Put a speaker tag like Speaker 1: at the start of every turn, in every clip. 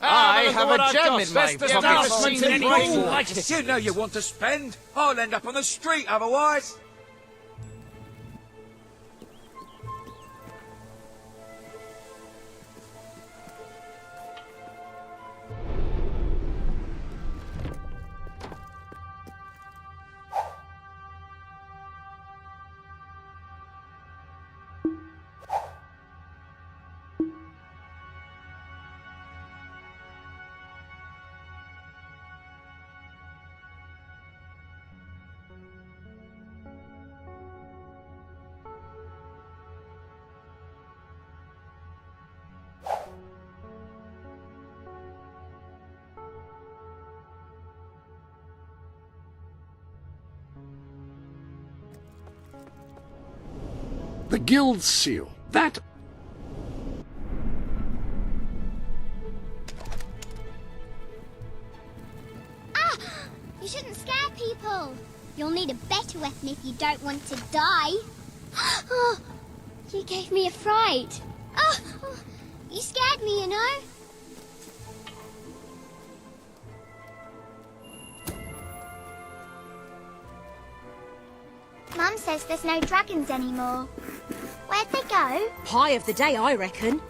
Speaker 1: I have a gem in my pocket.
Speaker 2: You know you want to spend. I'll end up on the street otherwise.
Speaker 3: The guild seal. That...
Speaker 4: Ah! You shouldn't scare people. You'll need a better weapon if you don't want to die. Oh, you gave me a fright. Oh, you scared me, you know. Mum says there's no dragons anymore. Where'd they go?
Speaker 5: Pie of the day, I reckon.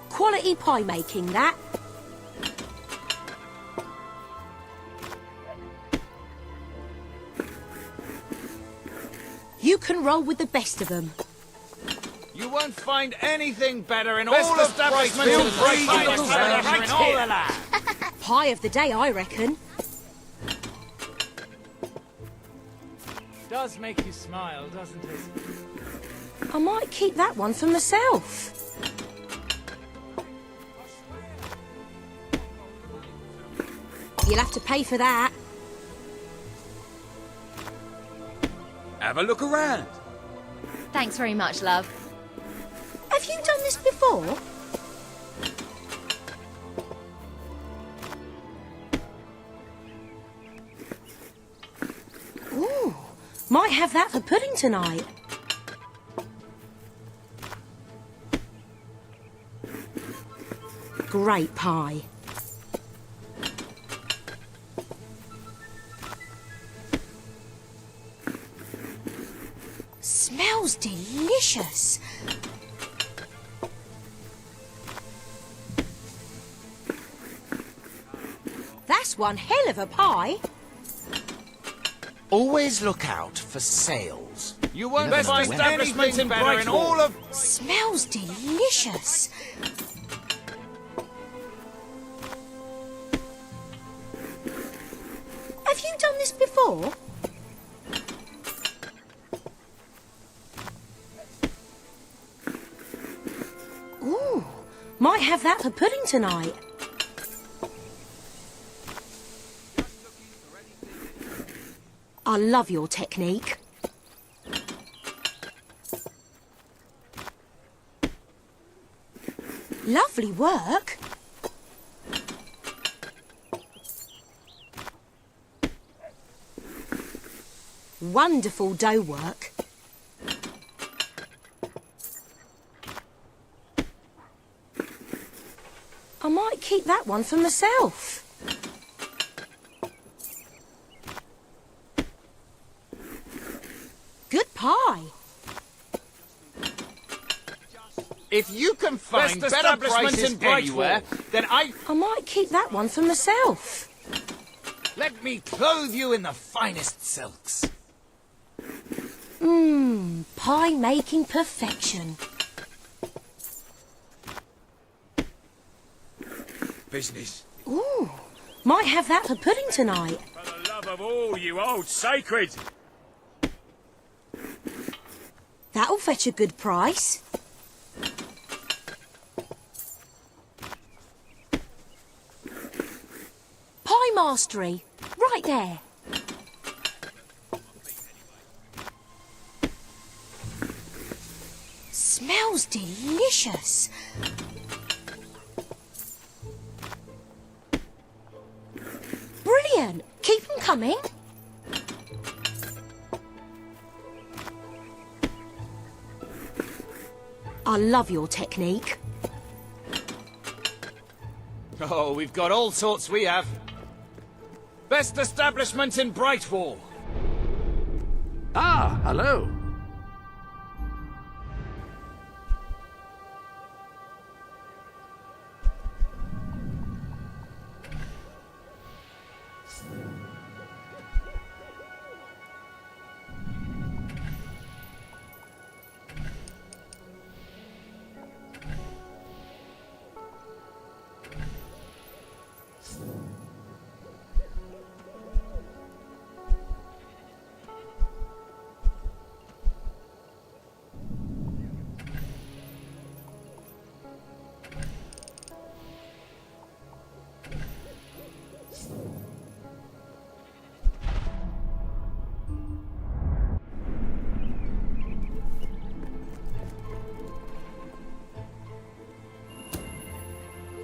Speaker 5: Quality pie making, that. You can roll with the best of them.
Speaker 1: You won't find anything better in all establishments in all the land.
Speaker 5: Pie of the day, I reckon.
Speaker 6: Does make you smile, doesn't it?
Speaker 5: I might keep that one for myself. You'll have to pay for that.
Speaker 2: Have a look around.
Speaker 7: Thanks very much, love.
Speaker 5: Have you done this before? Ooh, might have that for pudding tonight. Great pie. Smells delicious. That's one hell of a pie.
Speaker 8: Always look out for sales.
Speaker 1: You won't find anything better in all of...
Speaker 5: Smells delicious. Have you done this before? Ooh, might have that for pudding tonight. I love your technique. Lovely work. Wonderful dough work. I might keep that one for myself. pie.
Speaker 1: If you can find
Speaker 2: Best
Speaker 1: better
Speaker 2: establishments
Speaker 1: prices
Speaker 2: in Brightwall.
Speaker 1: anywhere, then I
Speaker 5: might keep that one for myself.
Speaker 1: let me clothe you in the finest silks.
Speaker 5: Pie making perfection.
Speaker 2: Business.
Speaker 5: Ooh, might have that for pudding tonight.
Speaker 2: For the love of all you old sacred.
Speaker 5: That'll fetch a good price. Pie mastery, right there. Smells delicious. Brilliant. Keep them coming. I love your technique.
Speaker 1: Oh, we've got all sorts we have. Best establishment in Brightwall.
Speaker 3: Ah, hello.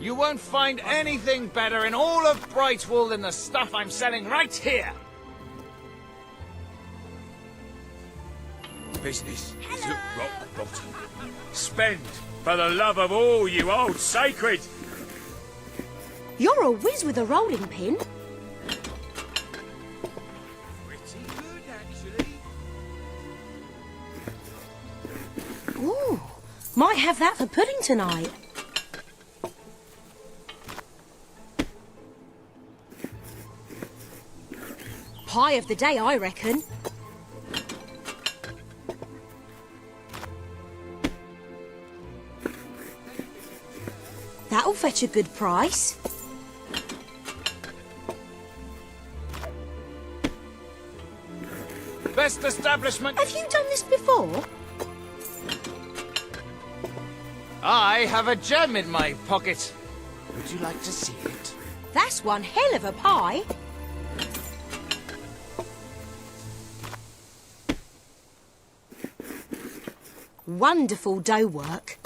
Speaker 1: You won't find anything better in all of Brightwall than the stuff I'm selling right here.
Speaker 2: Business is at rock bottom. Spend for the love of all you old sacred.
Speaker 5: You're a whiz with a rolling pin.
Speaker 2: Pretty good, actually.
Speaker 5: Ooh, might have that for pudding tonight. Pie of the day, I reckon. That'll fetch a good price.
Speaker 1: Best establishment.
Speaker 5: Have you done this before?
Speaker 1: I have a gem in my pocket. Would you like to see it?
Speaker 5: That's one hell of a pie. Wonderful dough work.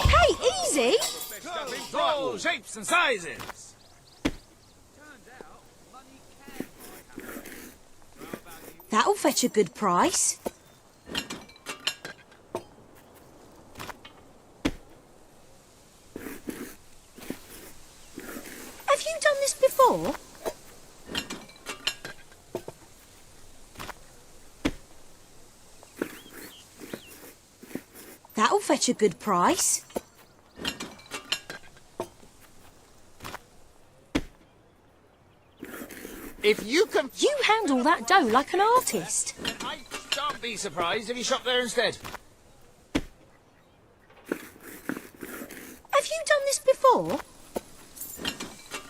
Speaker 5: Hey, easy!
Speaker 1: All shapes and sizes.
Speaker 5: That'll fetch a good price. Have you done this before? That'll fetch a good price.
Speaker 1: If you can...
Speaker 5: You handle that dough like an artist.
Speaker 1: I shan't be surprised if you shop there instead.
Speaker 5: Have you done this before?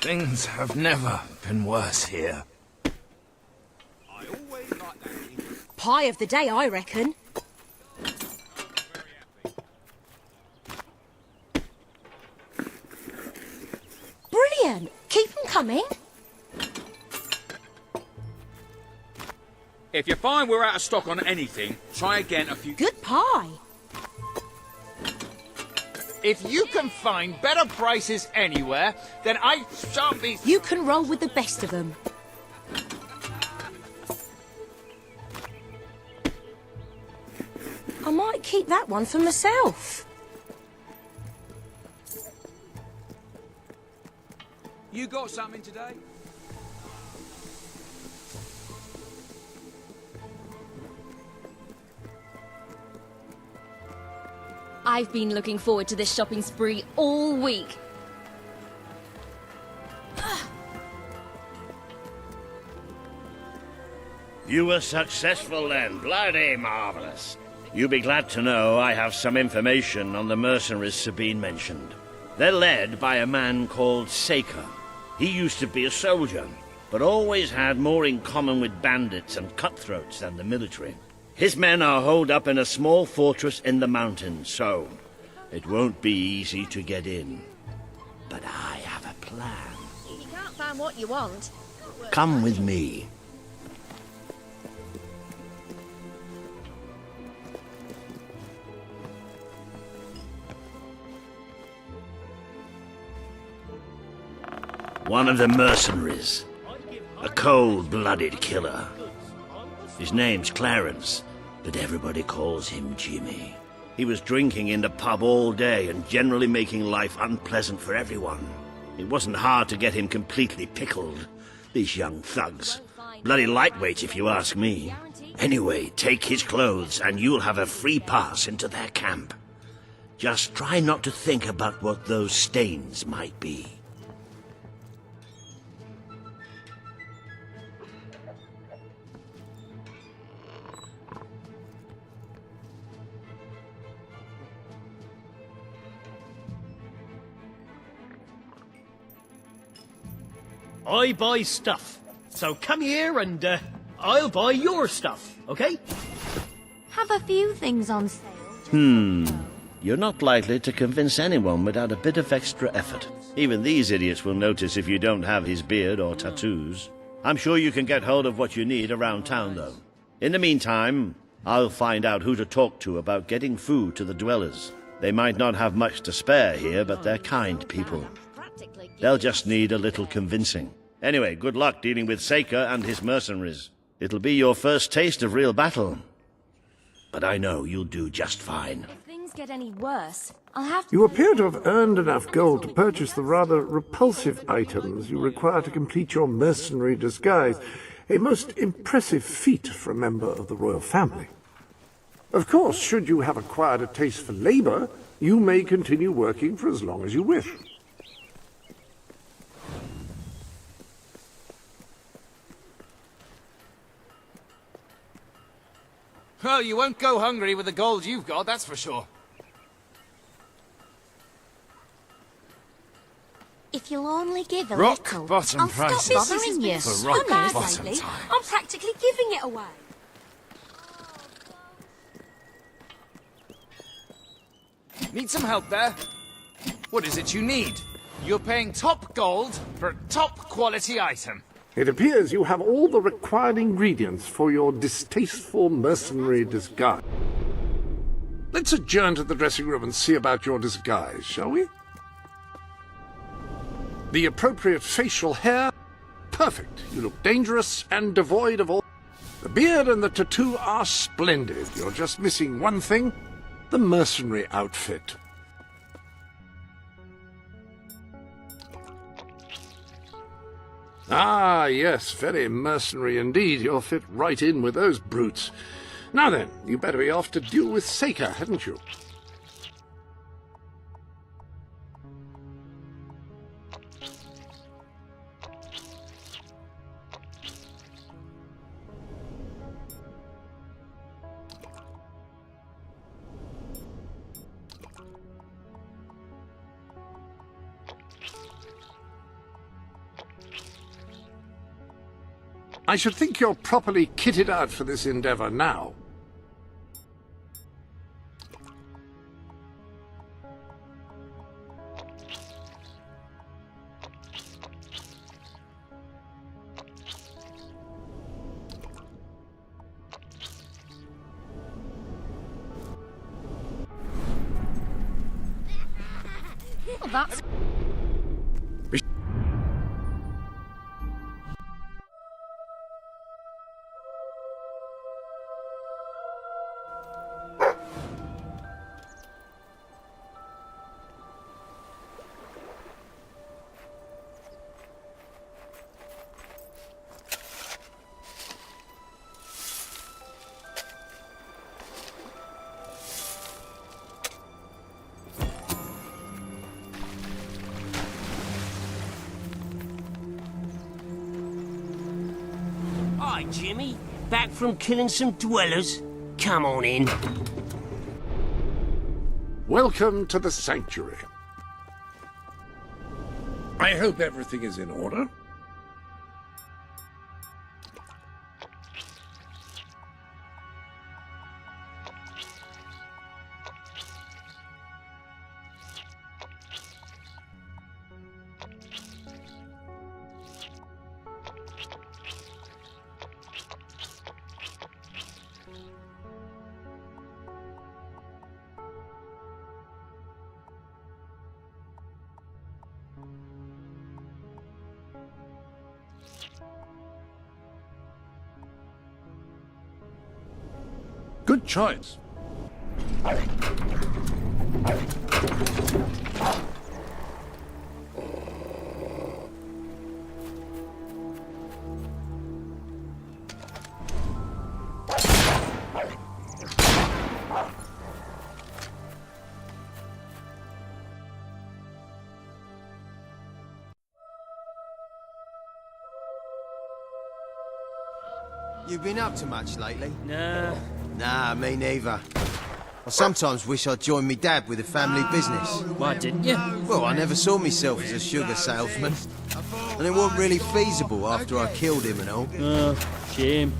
Speaker 1: Things have never been worse here.
Speaker 2: I always like that.
Speaker 5: Pie of the day, I reckon. Brilliant. Keep them coming.
Speaker 2: If you find we're out of stock on anything, try again a few...
Speaker 5: Good pie.
Speaker 1: If you can find better prices anywhere, then I shan't be...
Speaker 5: You can roll with the best of them. I might keep that one for myself.
Speaker 2: You got something today?
Speaker 7: I've been looking forward to this shopping spree all week.
Speaker 9: You were successful then. Bloody marvelous. You'll be glad to know I have some information on the mercenaries Sabine mentioned. They're led by a man called Saker. He used to be a soldier, but always had more in common with bandits and cutthroats than the military. His men are holed up in a small fortress in the mountains, so it won't be easy to get in. But I have a plan.
Speaker 7: If you can't find what you want...
Speaker 9: Come with me. One of the mercenaries. A cold-blooded killer. His name's Clarence, but everybody calls him Jimmy. He was drinking in the pub all day and generally making life unpleasant for everyone. It wasn't hard to get him completely pickled. These young thugs. Bloody lightweights, if you ask me. Anyway, take his clothes and you'll have a free pass into their camp. Just try not to think about what those stains might be.
Speaker 10: I buy stuff. So come here and I'll buy your stuff, okay?
Speaker 7: Have a few things on sale.
Speaker 9: You're not likely to convince anyone without a bit of extra effort. Even these idiots will notice if you don't have his beard or tattoos. I'm sure you can get hold of what you need around town, though. In the meantime, I'll find out who to talk to about getting food to the dwellers. They might not have much to spare here, but they're kind people. They'll just need a little convincing. Anyway, good luck dealing with Saker and his mercenaries. It'll be your first taste of real battle. But I know you'll do just fine.
Speaker 7: If things get any worse, I'll have to...
Speaker 3: You appear to have earned enough gold to purchase the rather repulsive items you require to complete your mercenary disguise. A most impressive feat for a member of the royal family. Of course, should you have acquired a taste for labor, you may continue working for as long as you wish.
Speaker 1: Well, you won't go hungry with the gold you've got, that's for sure.
Speaker 7: If you'll only give a
Speaker 1: Rock
Speaker 7: little,
Speaker 1: bottom
Speaker 7: I'll
Speaker 1: prices.
Speaker 7: stop bothering you.
Speaker 1: For rock
Speaker 5: Bad
Speaker 1: bottom
Speaker 5: lately.
Speaker 1: time.
Speaker 5: I'm practically giving it away.
Speaker 1: Need some help there? What is it you need? You're paying top gold for a top quality item.
Speaker 3: It appears you have all the required ingredients for your distasteful mercenary disguise. Let's adjourn to the dressing room and see about your disguise, shall we? The appropriate facial hair? Perfect. You look dangerous and devoid of all... The beard and the tattoo are splendid. You're just missing one thing. The mercenary outfit. Ah, yes, very mercenary indeed. You'll fit right in with those brutes. Now then, you better be off to deal with Saker, hadn't you? I should think you're properly kitted out for this endeavor now.
Speaker 7: Well, that's...
Speaker 11: Hi, Jimmy. Back from killing some dwellers? Come on in.
Speaker 3: Welcome to the sanctuary. I hope everything is in order. Good choice.
Speaker 8: You been up to much lately?
Speaker 10: Nah.
Speaker 8: Nah, me neither. I sometimes wish I'd joined me dad with a family business.
Speaker 10: Why didn't you?
Speaker 8: Well, I never saw myself as a sugar salesman. And it wasn't really feasible after I killed him and all.
Speaker 10: Shame.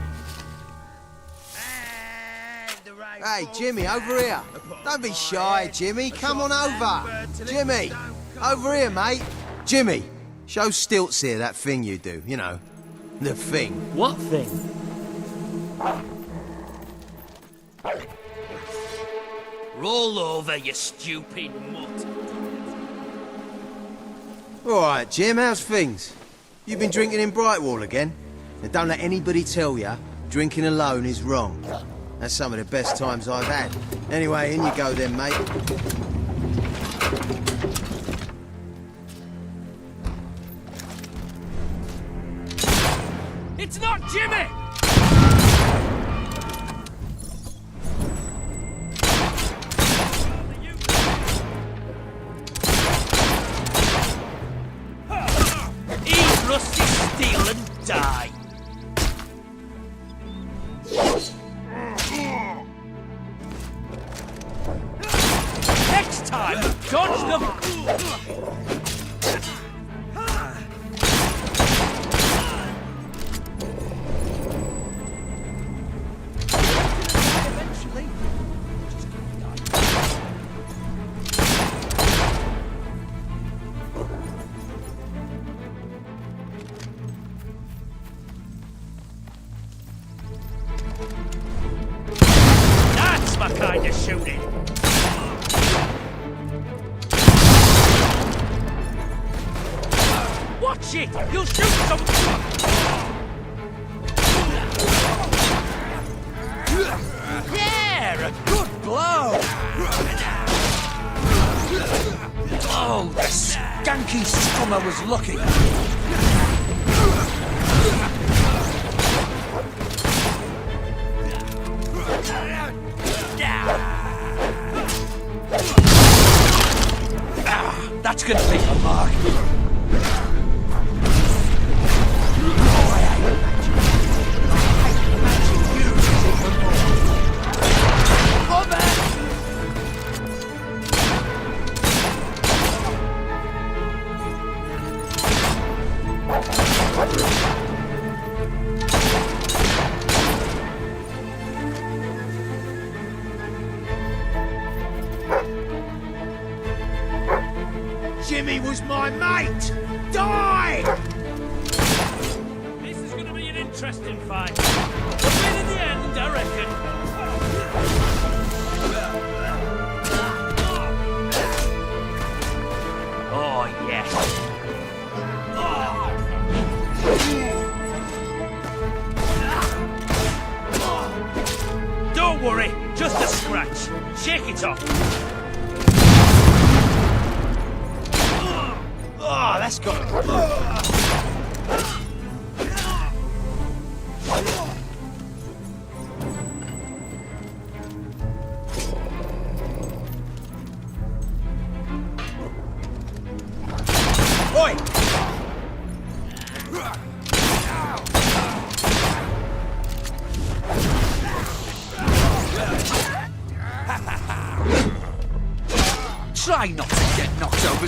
Speaker 8: Hey, Jimmy, over here. Don't be shy, Jimmy. Come on over. Jimmy, over here, mate. Jimmy, show Stilts here that thing you do, you know. The thing.
Speaker 10: What thing?
Speaker 11: Roll over, you stupid mutt.
Speaker 8: All right, Jim, how's things? You been drinking in Brightwall again? Now, don't let anybody tell you drinking alone is wrong. That's some of the best times I've had. Anyway, in you go then, mate.
Speaker 2: It's not Jimmy!
Speaker 11: Eat rusty steel and die.
Speaker 2: Next time, dodge the...
Speaker 11: That's my kind of shooting.
Speaker 2: Watch it! You'll shoot some... There! A good blow! Oh, the skanky scummer was lucky. That's gonna leave a mark. Jimmy was my mate! Die!
Speaker 11: This is gonna be an interesting fight. We'll win in the end, I reckon. Oh, yes. Don't worry, just a scratch. Shake it off.
Speaker 8: Oh, that's got... Oi!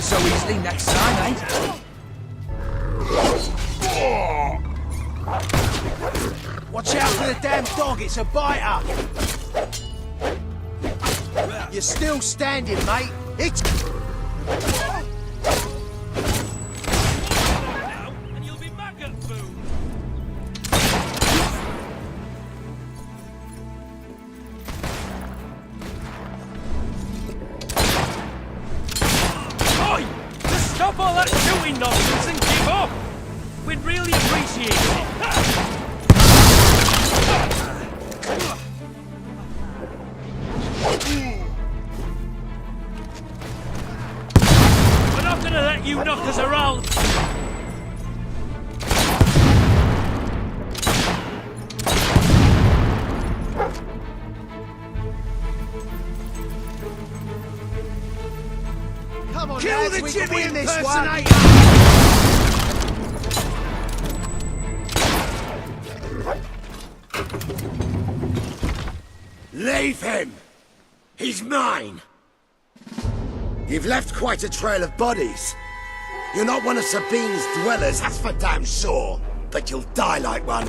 Speaker 1: over so easily next time, eh?
Speaker 8: Watch out for the damn dog, it's a biter! You're still standing, mate. It's...
Speaker 11: And you'll be maggot food. Oi! Just stop all that shooting nonsense and give up! We'd really appreciate it. We're not gonna let you knock us around.
Speaker 8: Come on,
Speaker 2: Kill
Speaker 8: lads,
Speaker 2: the
Speaker 8: we can
Speaker 2: Jimmy
Speaker 8: win this one.
Speaker 2: impersonator!
Speaker 12: Leave him! He's mine! You've left quite a trail of bodies. You're not one of Sabine's dwellers, that's for damn sure. But you'll die like one.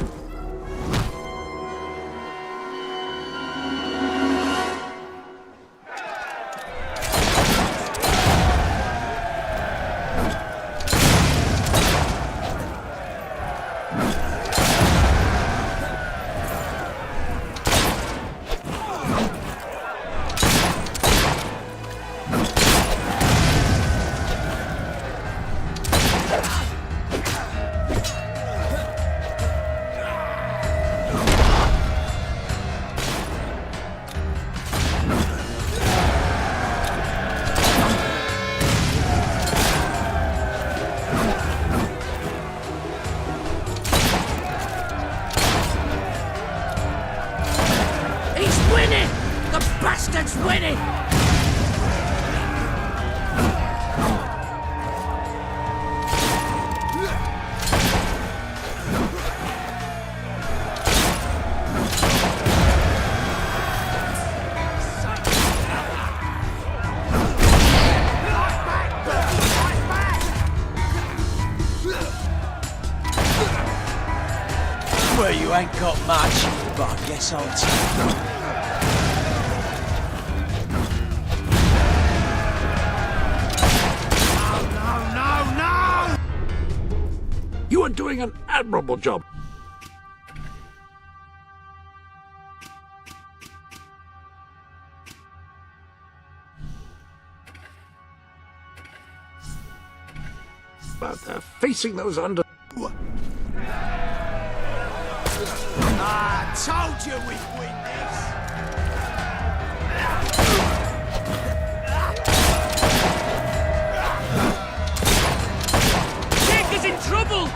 Speaker 1: Bastard's winning!
Speaker 8: Well, you ain't got much, but I guess I'll take it.
Speaker 3: You are doing an admirable job. But facing those under...
Speaker 8: I told you we'd win this!
Speaker 11: Jake is in trouble!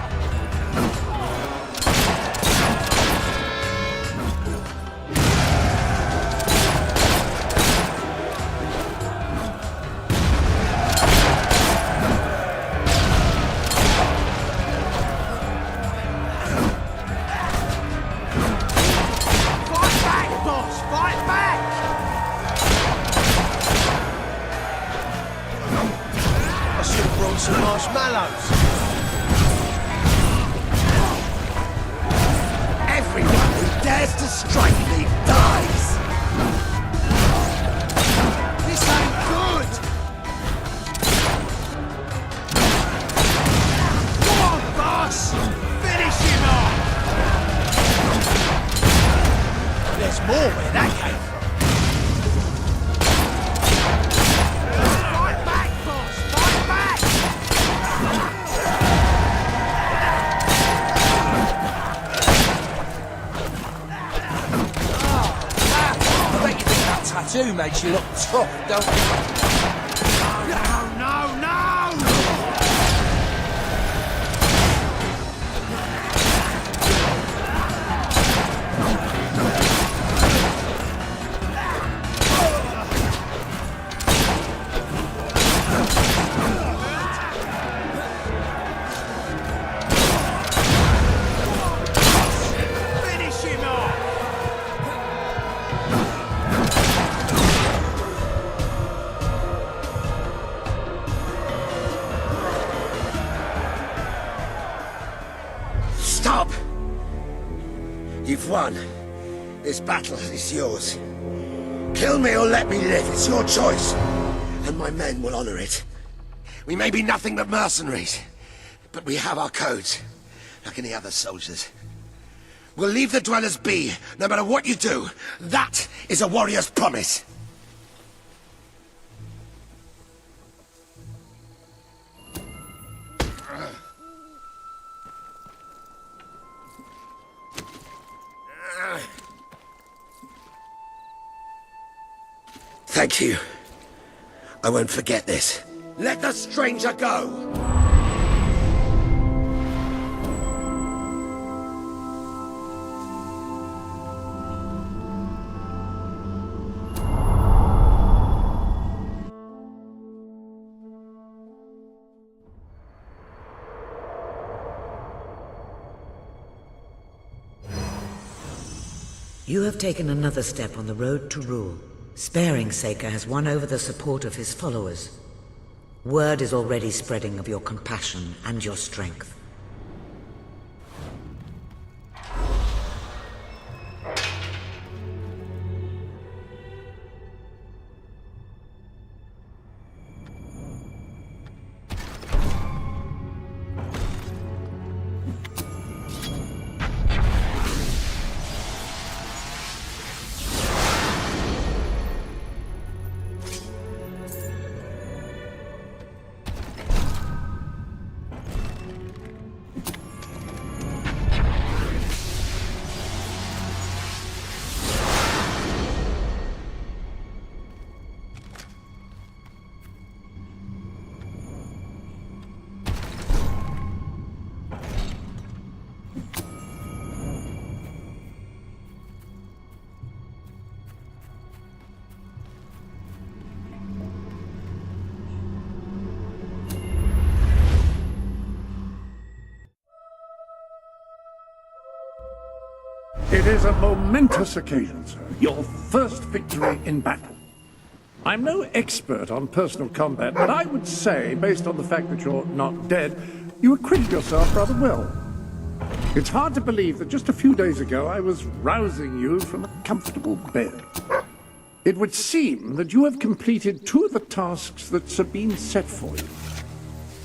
Speaker 8: Some marshmallows.
Speaker 12: Everyone who dares to strike me dies!
Speaker 8: This ain't good! Come on, boss! Finish him off! There's more where that came from. Fight back, boss! Fight back!
Speaker 1: Tattoo makes you look tough, don't it?
Speaker 8: No! Finish him off!
Speaker 12: You've won. This battle is yours. Kill me or let me live. It's your choice. And my men will honor it. We may be nothing but mercenaries, but we have our codes, like any other soldiers. We'll leave the dwellers be, no matter what you do. That is a warrior's promise. Thank you. I won't forget this. Let the stranger go!
Speaker 13: You have taken another step on the road to rule. Sparing Saker has won over the support of his followers. Word is already spreading of your compassion and your strength.
Speaker 3: It is a momentous occasion, sir. Your first victory in battle. I'm no expert on personal combat, but I would say, based on the fact that you're not dead, you acquitted yourself rather well. It's hard to believe that just a few days ago I was rousing you from a comfortable bed. It would seem that you have completed 2 of the tasks that Sabine set for you.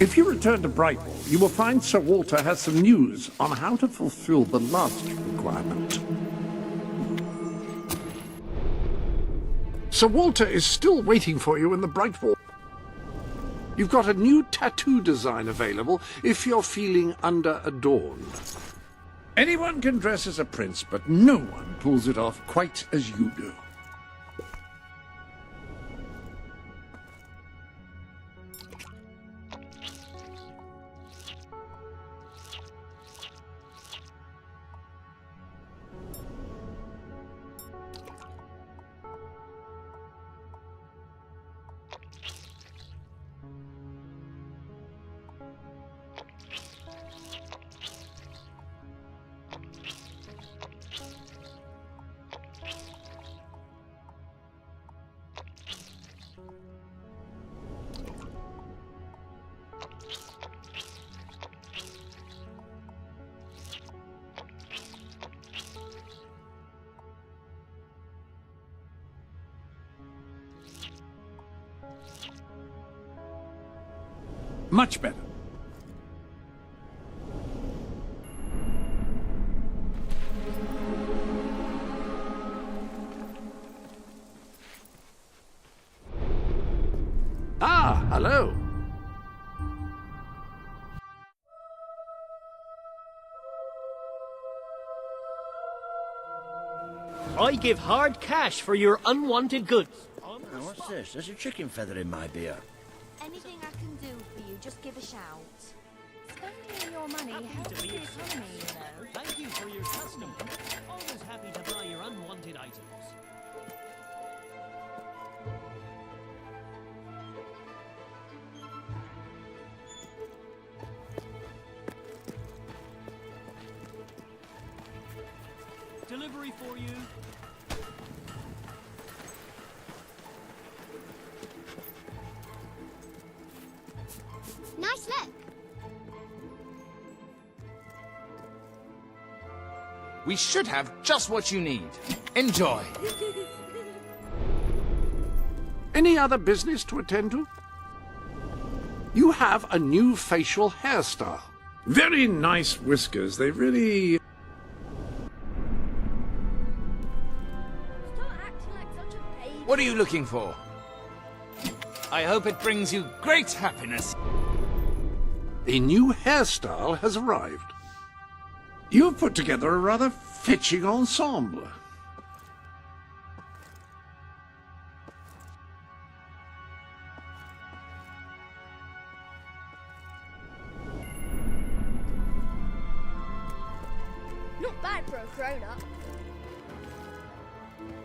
Speaker 3: If you return to Brightwall, you will find Sir Walter has some news on how to fulfill the last requirement. Sir Walter is still waiting for you in the Brightwall. You've got a new tattoo design available if you're feeling under-adorned. Anyone can dress as a prince, but no one pulls it off quite as you do. Much better. Ah, hello.
Speaker 10: I give hard cash for your unwanted goods.
Speaker 9: Now, what's this? There's a chicken feather in my beer.
Speaker 7: Anything I can do for you, just give a shout. Spending your money helps the economy, you know.
Speaker 10: Thank you for your custom. Always happy to buy your unwanted items. Delivery for you.
Speaker 4: Nice look.
Speaker 1: We should have just what you need. Enjoy.
Speaker 3: Any other business to attend to? You have a new facial hairstyle. Very nice whiskers. They really...
Speaker 1: What are you looking for? I hope it brings you great happiness.
Speaker 3: A new hairstyle has arrived. You've put together a rather fetching ensemble.
Speaker 4: Not bad for a grown-up.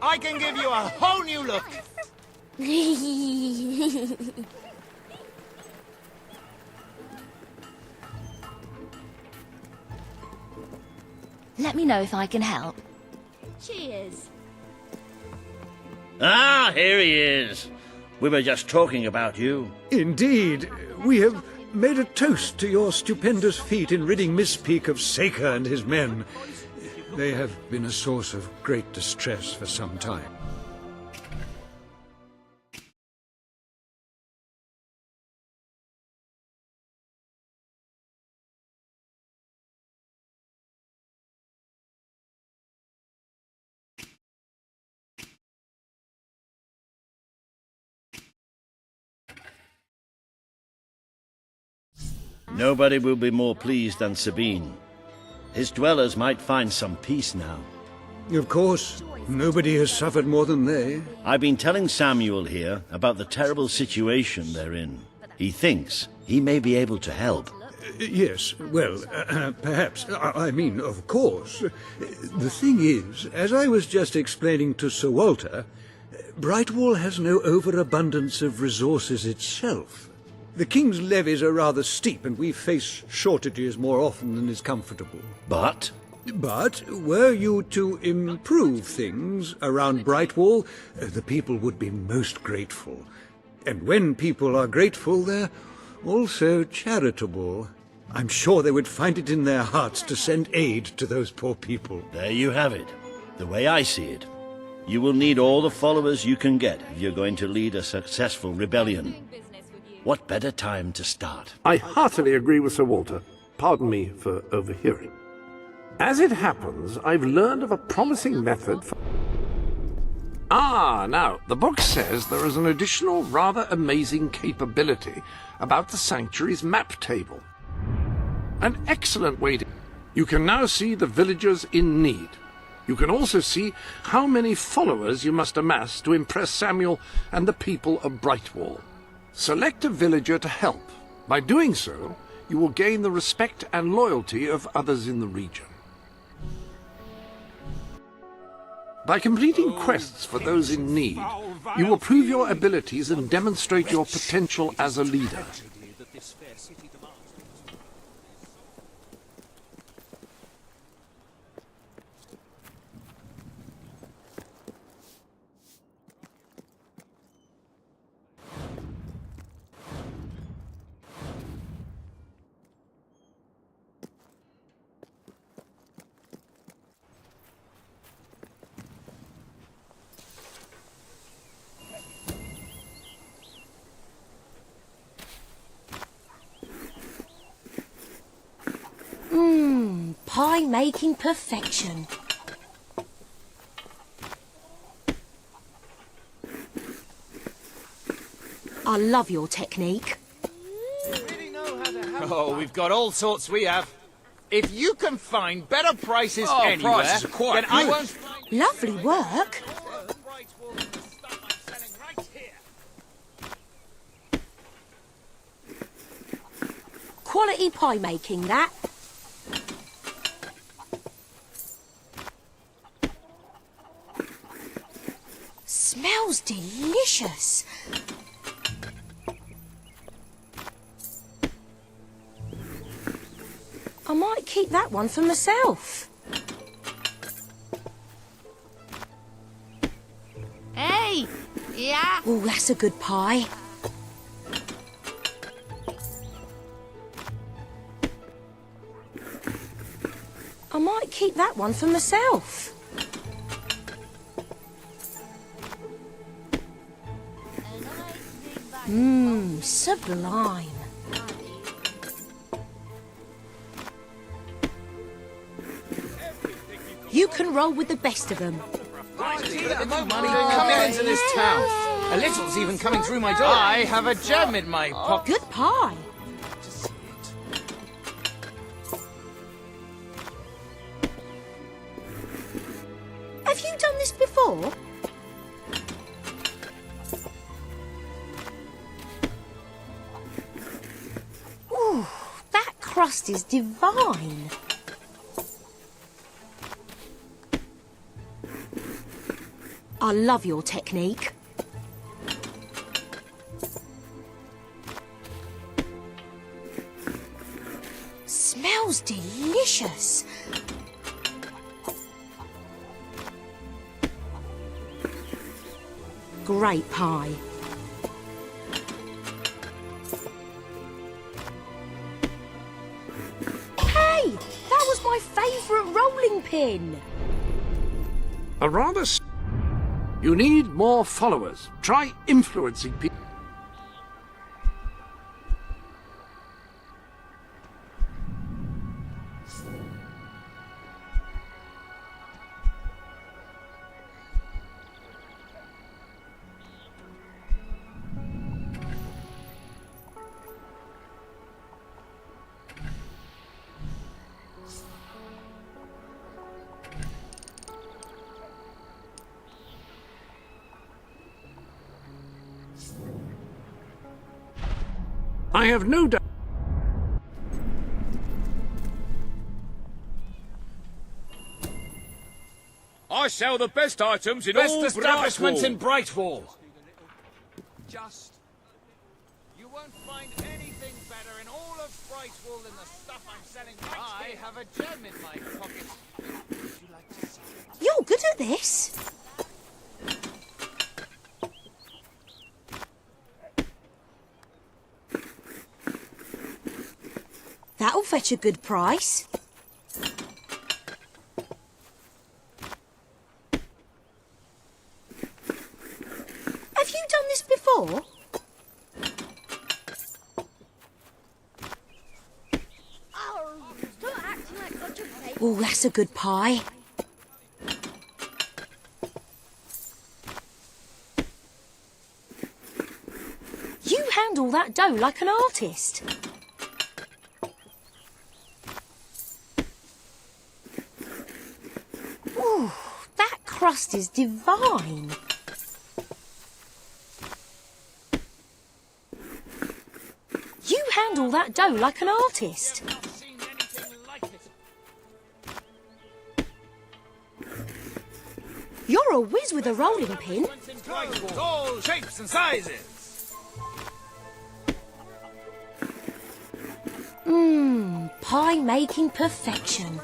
Speaker 1: I can give you a whole new look.
Speaker 7: Let me know if I can help.
Speaker 4: Cheers.
Speaker 9: Ah, here he is. We were just talking about you.
Speaker 14: Indeed. We have made a toast to your stupendous feat in ridding Miss Peak of Saker and his men. They have been a source of great distress for some time.
Speaker 9: Nobody will be more pleased than Sabine. His dwellers might find some peace now.
Speaker 14: Of course, nobody has suffered more than they.
Speaker 9: I've been telling Samuel here about the terrible situation they're in. He thinks he may be able to help.
Speaker 14: Yes, well, perhaps. I mean, of course. The thing is, as I was just explaining to Sir Walter, Brightwall has no overabundance of resources itself. The King's levies are rather steep, and we face shortages more often than is comfortable.
Speaker 9: But
Speaker 14: were you to improve things around Brightwall, the people would be most grateful. And when people are grateful, they're also charitable. I'm sure they would find it in their hearts to send aid to those poor people.
Speaker 9: there you have it. The way I see it. You will need all the followers you can get if you're going to lead a successful rebellion. What better time to start?
Speaker 3: I heartily agree with Sir Walter. Pardon me for overhearing. As it happens, I've learned of a promising method for... Now, the book says there is an additional rather amazing capability about the Sanctuary's map table. An excellent way to... You can now see the villagers in need. You can also see how many followers you must amass to impress Samuel and the people of Brightwall. Select a villager to help. By doing so, you will gain the respect and loyalty of others in the region. By completing quests for those in need, you will prove your abilities and demonstrate your potential as a leader.
Speaker 5: Pie-making perfection. I love your technique.
Speaker 1: Oh, we've got all sorts we have. If you can find better prices anywhere,
Speaker 2: prices are quite
Speaker 1: then I
Speaker 2: good.
Speaker 1: won't...
Speaker 5: Lovely work. Quality pie making, that. Smells delicious. I might keep that one for myself.
Speaker 7: Hey! Yeah?
Speaker 5: Oh, that's a good pie. I might keep that one for myself. Mmm, sublime. You can roll with the best of them.
Speaker 1: Money coming into this town. A little's even coming through my door. I have a gem in my pocket.
Speaker 5: Good pie. Have you done this before? Ooh, that crust is divine. I love your technique. Smells delicious. Great pie. Hey, that was my favourite rolling pin.
Speaker 3: A rather... You need more followers. Try influencing people. I have no doubt.
Speaker 2: I sell the best items in
Speaker 1: Best
Speaker 2: all
Speaker 1: establishments
Speaker 2: Brightwall.
Speaker 1: in Brightwall. You won't find anything better in all of Brightwall than the stuff I'm selling right here. I have a gem in my pocket. Would you like to see it?
Speaker 5: You're good at this. That'll fetch a good price. Have you done this before?
Speaker 4: Stop acting like such a baby.
Speaker 5: Oh, that's a good pie. You handle that dough like an artist. Ooh, that crust is divine. You handle that dough like an artist. You're a whiz with a rolling pin.
Speaker 1: All shapes and sizes.
Speaker 5: Mmm, pie making perfection.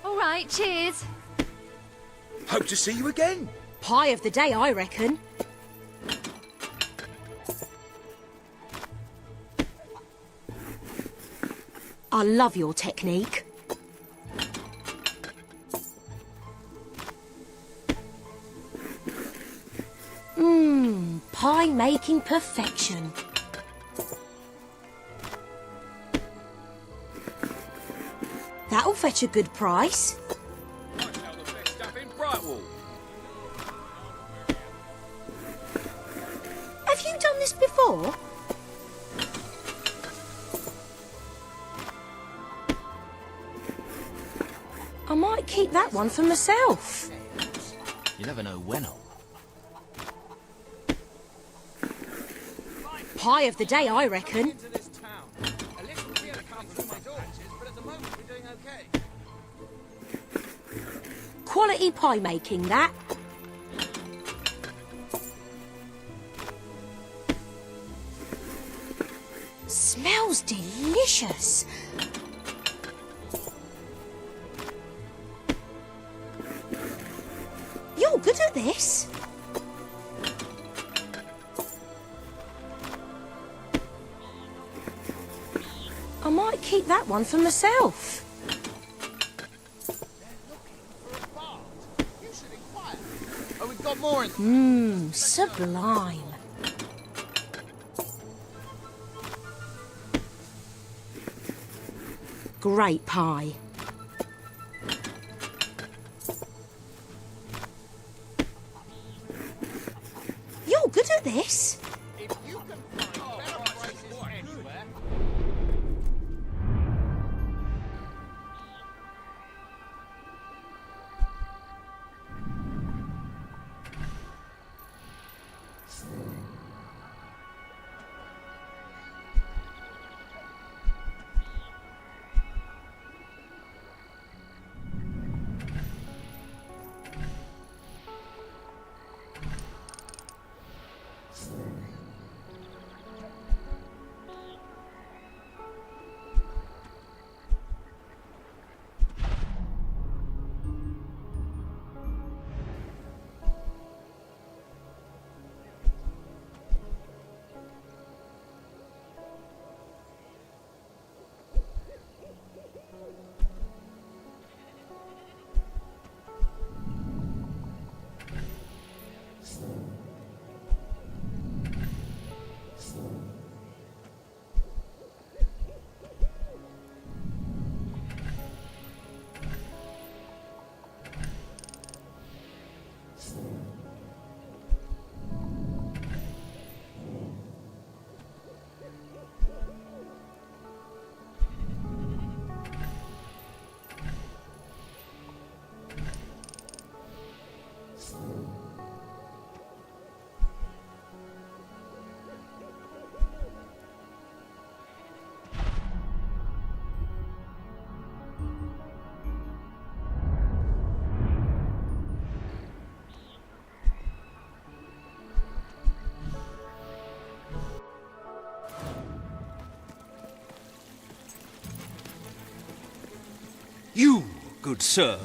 Speaker 7: All right, cheers.
Speaker 2: Hope to see you again.
Speaker 5: Pie of the day, I reckon. I love your technique. Mmm, pie making perfection. That'll fetch a good price.
Speaker 2: I sell the best stuff in Brightwall.
Speaker 5: Have you done this before? I might keep that one for myself.
Speaker 1: You never know when I'll...
Speaker 5: Pie of the day, I reckon. Quality pie making, that. Smells delicious. You're good at this. I might keep that one for myself.
Speaker 1: more.
Speaker 5: Sublime. Great pie. You're good at this.
Speaker 1: If you can find better prices anywhere.
Speaker 15: You, good sir.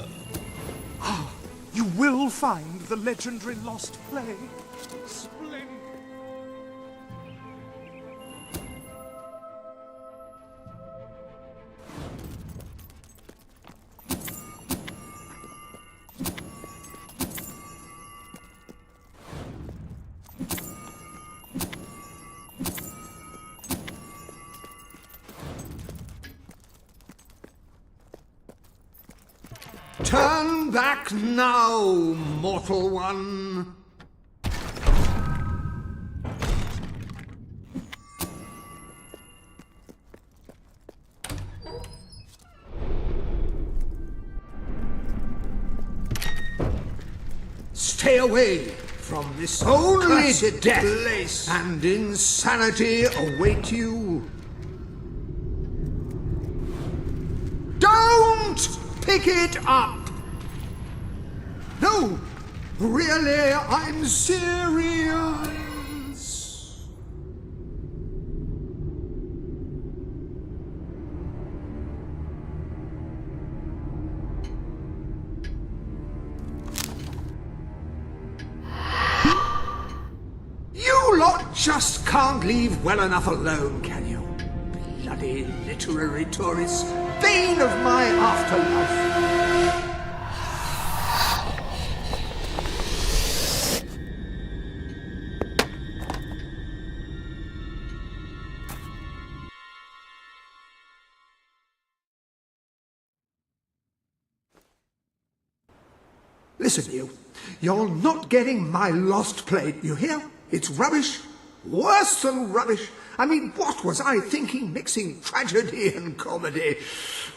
Speaker 15: You will find the legendary lost play. Splendid.
Speaker 3: Turn back now, mortal one. Stay away from this only death place, and insanity await you. Don't pick it up! No, really, I'm serious. You lot just can't leave well enough alone, can you? Bloody literary tourists, bane of my afterlife. Listen, you're not getting my lost plate, you hear? It's rubbish, worse than rubbish. I mean, what was I thinking mixing tragedy and comedy?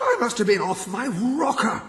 Speaker 3: I must have been off my rocker.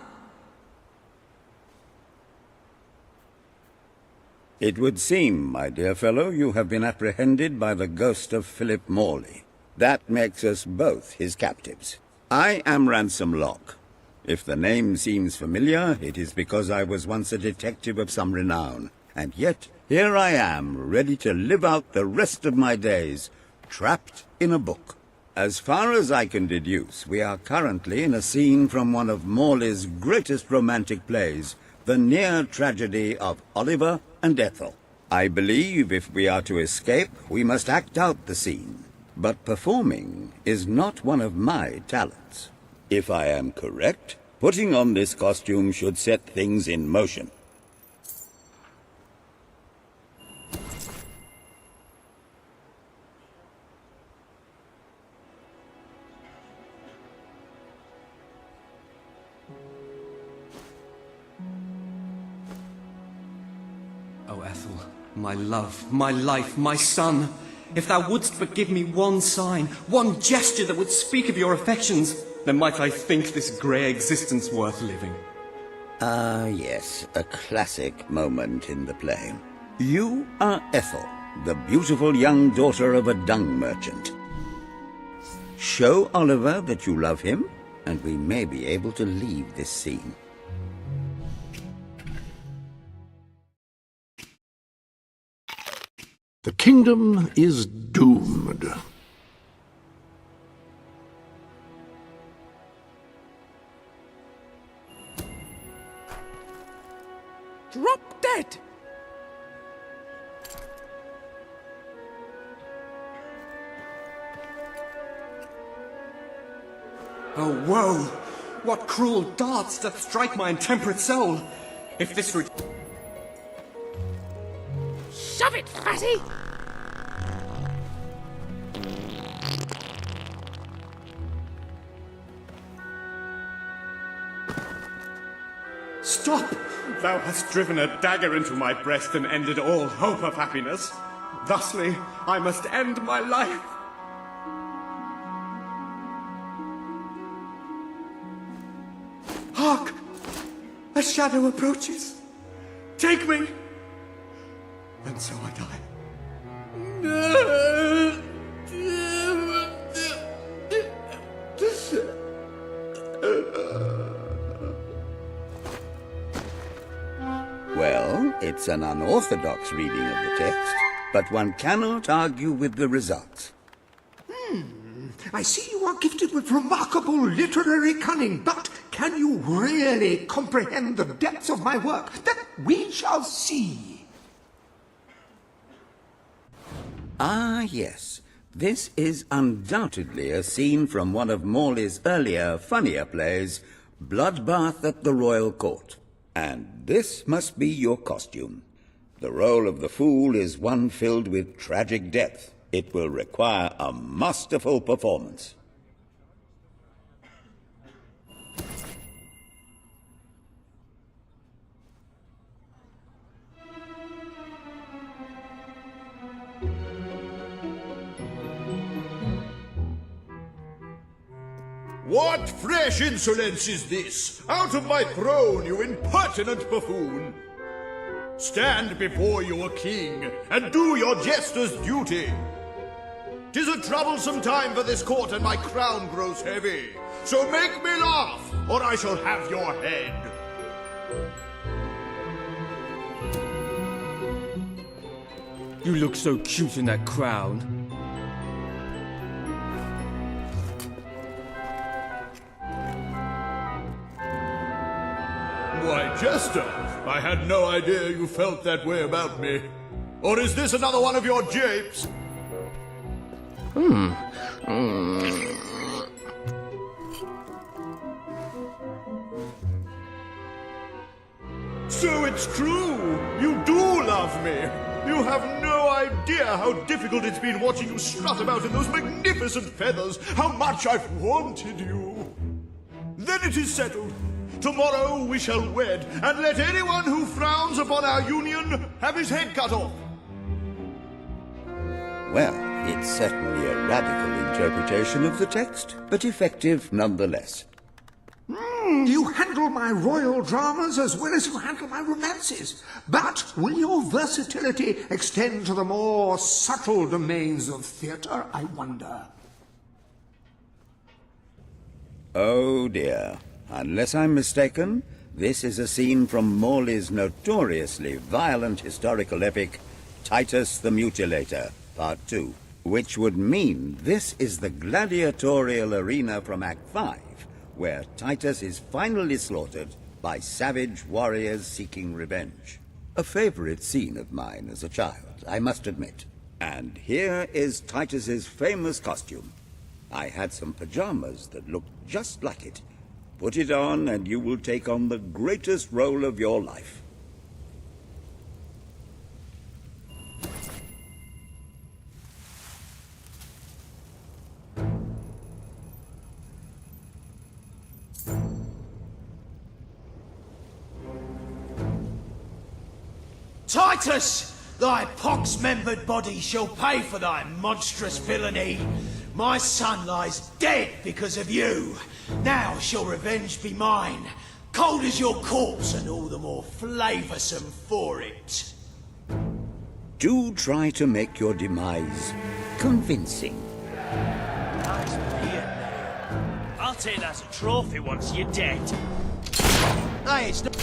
Speaker 16: It would seem, my dear fellow, you have been apprehended by the ghost of Philip Morley. That makes us both his captives. I am Ransom Locke. If the name seems familiar, it is because I was once a detective of some renown. And yet, here I am, ready to live out the rest of my days, trapped in a book. As far as I can deduce, we are currently in a scene from one of Morley's greatest romantic plays, the near tragedy of Oliver and Ethel. I believe if we are to escape, we must act out the scene. But performing is not one of my talents. If I am correct, putting on this costume should set things in motion.
Speaker 17: beautiful, my love, my life, my son. If thou wouldst but give me one sign, one gesture that would speak of your affections, then might I think this grey existence worth living.
Speaker 16: Ah, yes, a classic moment in the play. You are Ethel, the beautiful young daughter of a dung merchant. Show Oliver that you love him, and we may be able to leave this scene.
Speaker 3: The kingdom is doomed.
Speaker 15: Drop dead!
Speaker 17: Oh, woe! What cruel darts doth strike my intemperate soul! If this were...
Speaker 15: Shove it, fatty!
Speaker 17: Stop! Thou hast driven a dagger into my breast and ended all hope of happiness. Thusly, I must end my life. Hark! A shadow approaches. Take me! And so I die.
Speaker 16: Well, it's an unorthodox reading of the text, but one cannot argue with the results.
Speaker 18: I see you are gifted with remarkable literary cunning, but can you really comprehend the depths of my work? That we shall see.
Speaker 16: Ah, yes. This is undoubtedly a scene from one of Morley's earlier, funnier plays, Bloodbath at the Royal Court. And this must be your costume. The role of the fool is one filled with tragic depth. It will require a masterful performance.
Speaker 19: What fresh insolence is this? Out of my throne, you impertinent buffoon! Stand before your king, and do your jester's duty. 'Tis a troublesome time for this court, and my crown grows heavy. So make me laugh, or I shall have your head.
Speaker 6: You look so cute in that crown.
Speaker 19: Why, Jester, I had no idea you felt that way about me. Or is this another one of your japes? So it's true! You do love me! You have no idea how difficult it's been watching you strut about in those magnificent feathers, how much I've wanted you. Then it is settled. Tomorrow we shall wed, and let anyone who frowns upon our union have his head cut off.
Speaker 16: Well, it's certainly a radical interpretation of the text, but effective nonetheless.
Speaker 18: You handle my royal dramas as well as you handle my romances. But will your versatility extend to the more subtle domains of theatre, I wonder?
Speaker 16: Oh dear. Unless I'm mistaken, this is a scene from Morley's notoriously violent historical epic, Titus the Mutilator, Part 2, which would mean this is the gladiatorial arena from Act 5, where Titus is finally slaughtered by savage warriors seeking revenge. A favorite scene of mine as a child, I must admit. And here is Titus's famous costume. I had some pajamas that looked just like it. Put it on and you will take on the greatest role of your life.
Speaker 17: Titus!
Speaker 20: Thy pox-membered body shall pay for thy monstrous villainy. My son lies dead because of you. Now shall revenge be mine. Cold as your corpse and all the more flavoursome for it.
Speaker 16: Do try to make your demise convincing.
Speaker 11: Nice beard, mate. I'll take that as a trophy once you're dead.
Speaker 20: Hey, it's not...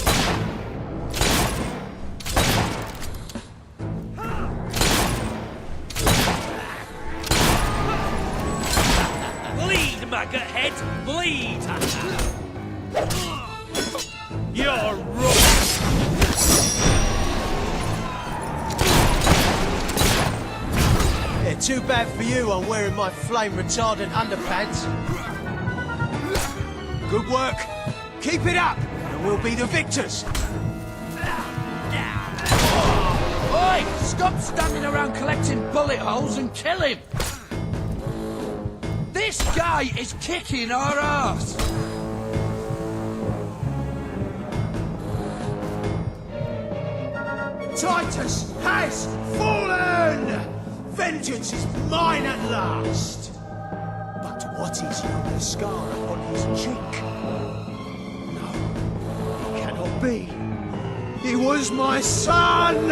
Speaker 11: Bleed, maggot head! Bleed! You're wrong!
Speaker 20: Yeah, too bad for you, I'm wearing my flame-retardant underpants. Good work. Keep it up, and we'll be the victors.
Speaker 15: Oi! Stop standing around collecting bullet holes and kill him! This guy is kicking our ass!
Speaker 20: Titus has fallen! Vengeance is mine at last! But what is yonder scar upon his cheek? No, it cannot be. He was my son!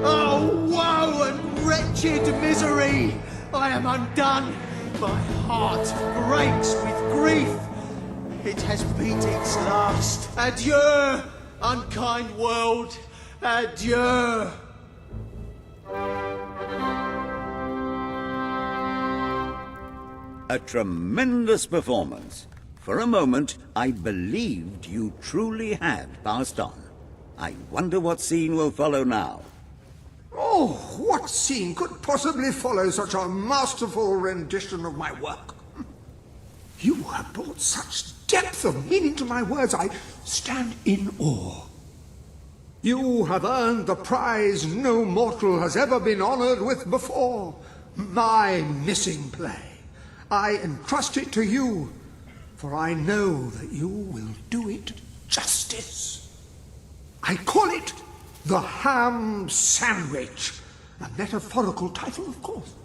Speaker 20: Oh, woe and wretched misery! I am undone! My heart breaks with grief! It has beat its last. Adieu, unkind world! Adieu!
Speaker 16: A tremendous performance. For a moment, I believed you truly had passed on. I wonder what scene will follow now.
Speaker 18: Oh, what scene could possibly follow such a masterful rendition of my work? You have brought such depth of meaning to my words, I stand in awe. You have earned the prize no mortal has ever been honored with before. My missing play. I entrust it to you, for I know that you will do it justice. I call it The Ham Sandwich, a metaphorical title, of course.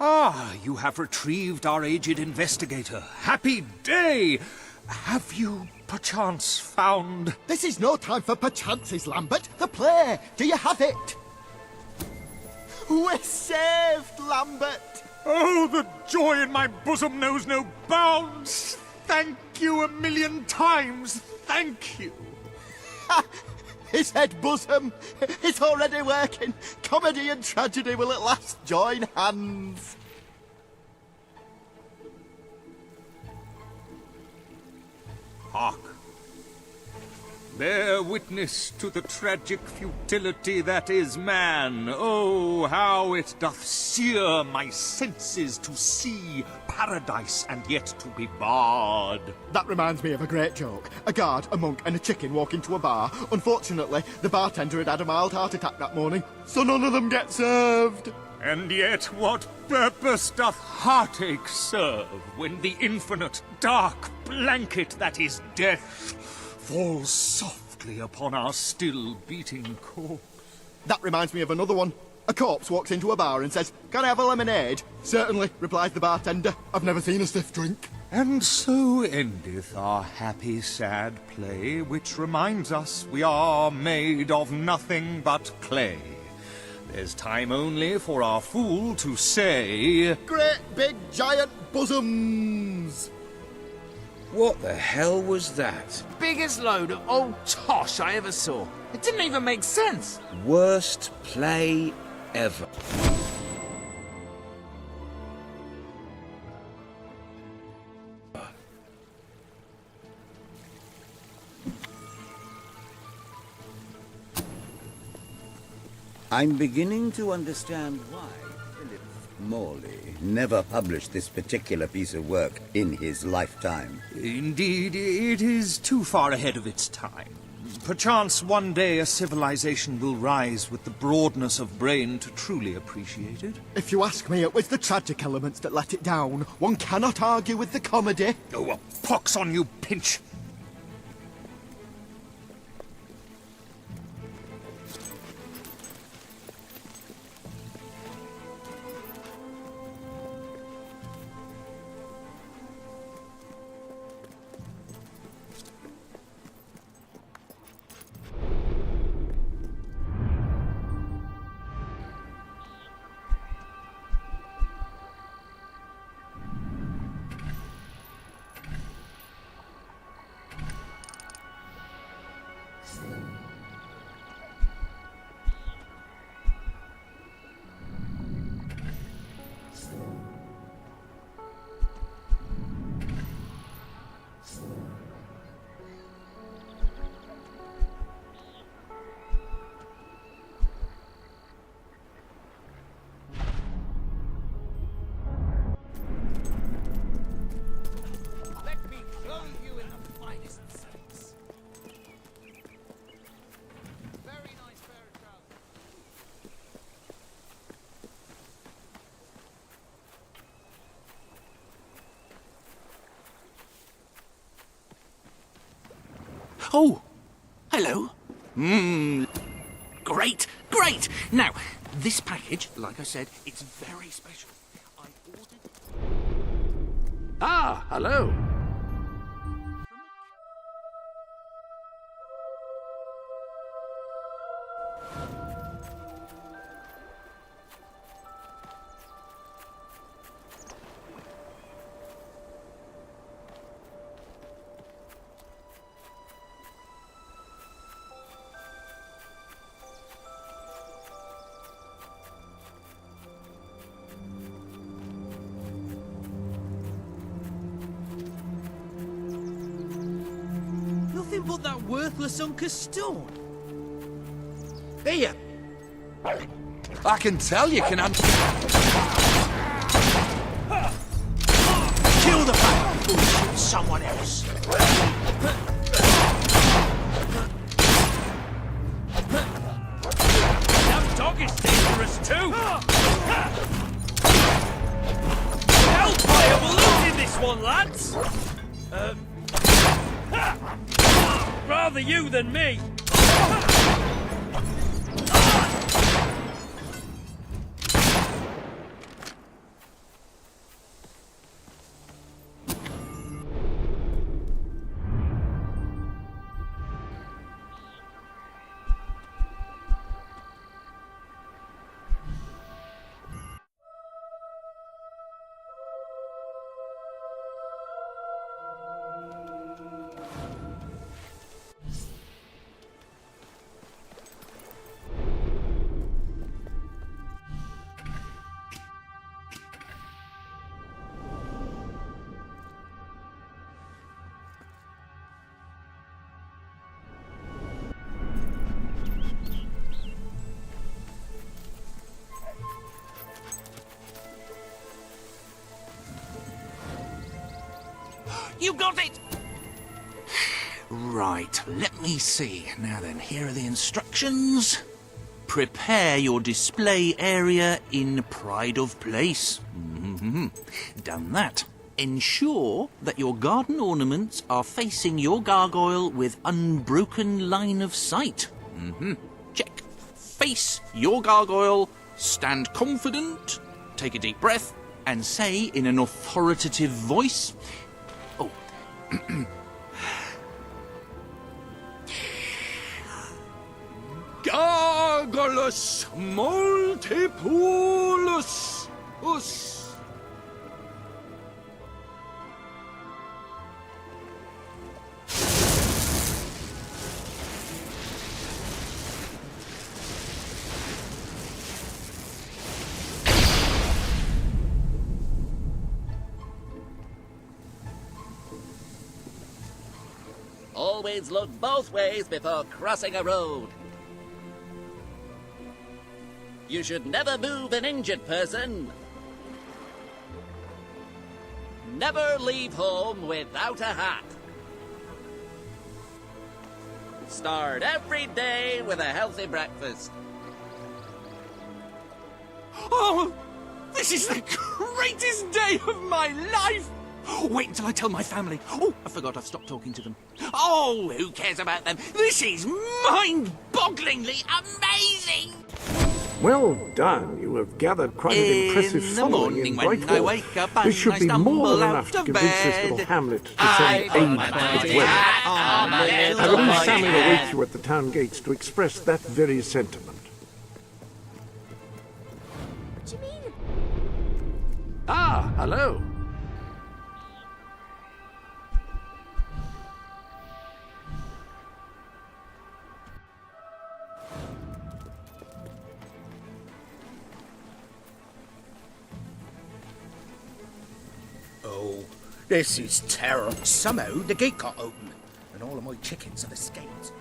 Speaker 19: Ah, you have retrieved our aged investigator. Happy day! Have you, perchance, found...
Speaker 21: This is no time for perchances, Lambert. The play! Do you have it? We're saved, Lambert!
Speaker 19: Oh, the joy in my bosom knows no bounds! Thank you a million times! Thank you!
Speaker 21: His head bosom! It's already working! Comedy and tragedy will at last join hands!
Speaker 19: Hark! Bear witness to the tragic futility that is man. Oh, how it doth sear my senses to see paradise and yet to be barred.
Speaker 21: That reminds me of a great joke. A guard, a monk, and a chicken walk into a bar. Unfortunately, the bartender had a mild heart attack that morning, so none of them get served.
Speaker 19: And yet what purpose doth heartache serve when the infinite dark blanket that is death falls softly upon our still beating corpse?
Speaker 21: That reminds me of another one. A corpse walks into a bar and says, "Can I have a lemonade?" "Certainly," replies the bartender. "I've never seen a stiff drink."
Speaker 19: And so endeth our happy sad play, which reminds us we are made of nothing but clay. There's time only for our fool to say,
Speaker 21: "Great big giant bosoms!"
Speaker 6: What the hell was that?
Speaker 15: Biggest load of old tosh I ever saw. It didn't even make sense.
Speaker 6: Worst play ever.
Speaker 16: I'm beginning to understand why Philip Morley never published this particular piece of work in his lifetime.
Speaker 19: Indeed, it is too far ahead of its time.
Speaker 1: Perchance one day a civilization will rise with the broadness of brain to truly appreciate it.
Speaker 21: If you ask me, it was the tragic elements that let it down. One cannot argue with the comedy.
Speaker 1: Oh, well, pox on you, Pinch!
Speaker 15: Oh, hello. Great, great. Now, this package, like I said, it's very special. I ordered...
Speaker 3: Ah, hello.
Speaker 20: Nothing but that worthless hunk of stone.
Speaker 15: Here. I can tell you can answer...
Speaker 20: Kill the bastard or shoot someone else.
Speaker 11: That dog is dangerous too! Hellfire will loot in this one, lads! Rather you than me!
Speaker 15: You got it! Right, let me see. Now then, here are the instructions. Prepare your display area in pride of place. Done that. Ensure that your garden ornaments are facing your gargoyle with unbroken line of sight. Check. Face your gargoyle, stand confident, take a deep breath, and say in an authoritative voice... Gargulus multipolus us.
Speaker 8: Always look both ways before crossing a road. You should never move an injured person. Never leave home without a hat. Start every day with a healthy breakfast.
Speaker 15: Oh, this is the greatest day of my life! Wait until I tell my family. Oh, I forgot I've stopped talking to them. Oh, who cares about them? This is mind-bogglingly amazing!
Speaker 3: Well done. You have gathered quite an impressive
Speaker 15: In the
Speaker 3: following
Speaker 15: morning
Speaker 3: in
Speaker 15: when
Speaker 3: Brightwall.
Speaker 15: I wake up
Speaker 3: This
Speaker 15: and
Speaker 3: should
Speaker 15: I
Speaker 3: be more
Speaker 15: stumble
Speaker 3: than
Speaker 15: out
Speaker 3: enough to
Speaker 15: of
Speaker 3: convince this little
Speaker 15: bed,
Speaker 3: hamlet to
Speaker 15: I
Speaker 3: send
Speaker 15: put
Speaker 3: aid
Speaker 15: my
Speaker 3: to its
Speaker 15: hat on
Speaker 3: wedding.
Speaker 15: my
Speaker 3: I
Speaker 15: little
Speaker 3: believe
Speaker 15: boy
Speaker 3: Samuel
Speaker 15: head.
Speaker 3: awaits you at the town gates to express that very sentiment.
Speaker 4: What do you mean?
Speaker 3: Ah, hello.
Speaker 12: Oh, this is terrible. Somehow the gate got open, and all of my chickens have escaped.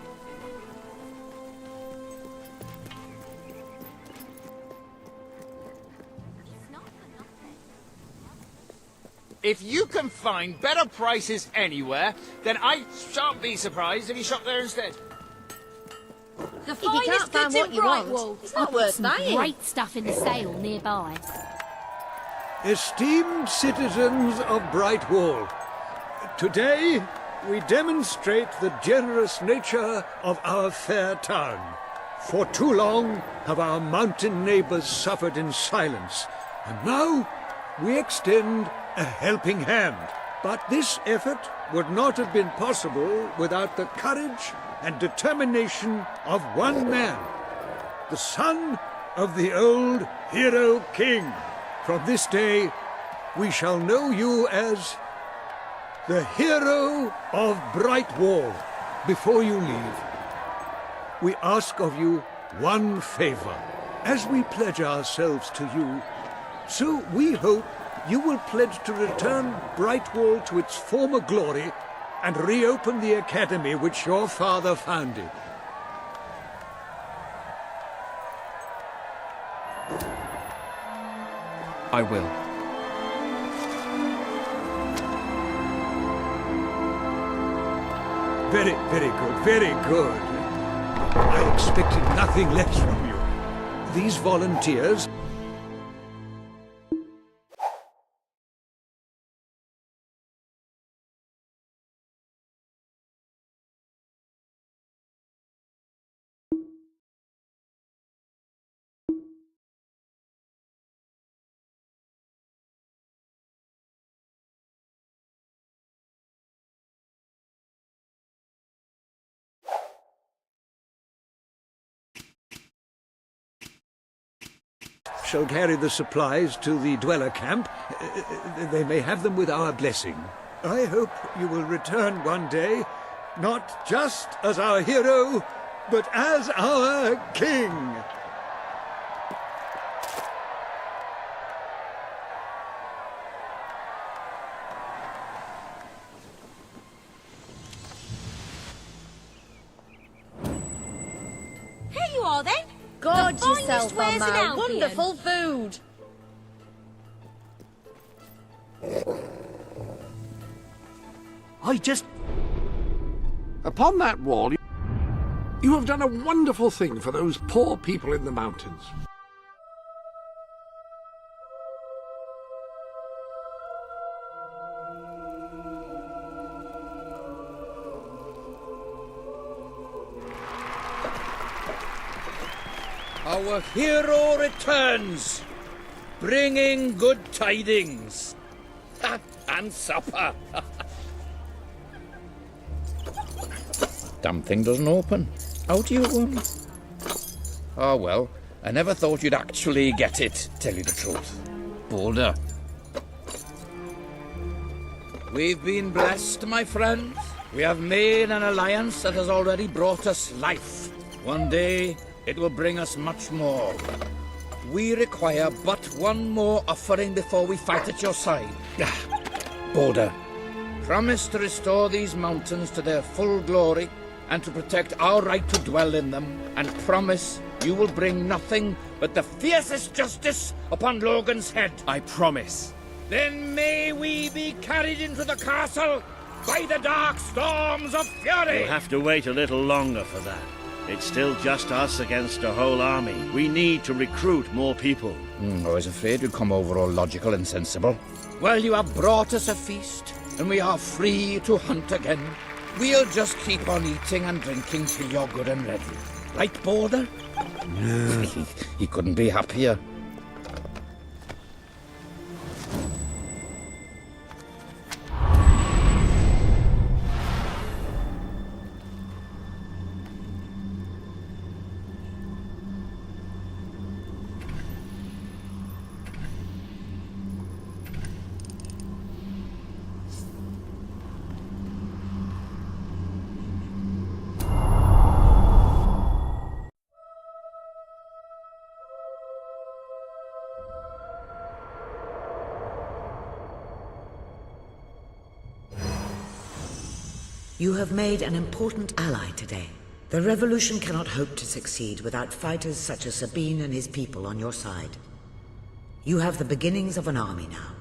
Speaker 1: If you can find better prices anywhere, then I shan't be surprised if you shop there instead.
Speaker 7: The
Speaker 22: If you can't
Speaker 7: finest
Speaker 22: find
Speaker 7: goods
Speaker 22: what
Speaker 7: in
Speaker 22: you want,
Speaker 7: Brightwall.
Speaker 22: it's not
Speaker 7: I've
Speaker 22: worth
Speaker 7: got some
Speaker 22: buying.
Speaker 7: great stuff in the sale nearby.
Speaker 14: Esteemed citizens of Brightwall, today we demonstrate the generous nature of our fair town. For too long have our mountain neighbors suffered in silence, and now we extend a helping hand. But this effort would not have been possible without the courage and determination of one man, the son of the old hero king. From this day, we shall know you as the hero of Brightwall. Before you leave, we ask of you one favor. As we pledge ourselves to you, so we hope you will pledge to return Brightwall to its former glory and reopen the academy which your father founded.
Speaker 6: I will.
Speaker 14: Very, very good, very good. I expected nothing less from you. These volunteers... shall carry the supplies to the dweller camp. They may have them with our blessing. I hope you will return one day, not just as our hero, but as our king.
Speaker 22: Here you are then. Gorge The finest yourself on wares in my Albion. wonderful food.
Speaker 3: I just... Upon that wall, you have done a wonderful thing for those poor people in the mountains.
Speaker 12: Our hero returns, bringing good tidings. And supper. Damn thing doesn't open. How do you, Oh well, I never thought you'd actually get it, tell you the truth. Boulder. We've been blessed, my friends. We have made an alliance that has already brought us life. One day, it will bring us much more. We require but one more offering before we fight at your side. Boulder. Promise to restore these mountains to their full glory and to protect our right to dwell in them, and promise you will bring nothing but the fiercest justice upon Logan's head.
Speaker 6: I promise.
Speaker 12: Then may we be carried into the castle by the dark storms of fury!
Speaker 9: You'll have to wait a little longer for that. It's still just us against a whole army. We need to recruit more people.
Speaker 12: I was afraid you'd come over all logical and sensible. Well, you have brought us a feast, and we are free to hunt again. We'll just keep on eating and drinking till you're good and ready. Right, Border? He couldn't be happier.
Speaker 10: You have made an important ally today. The revolution cannot hope to succeed without fighters such as Sabine and his people on your side. You have the beginnings of an army now.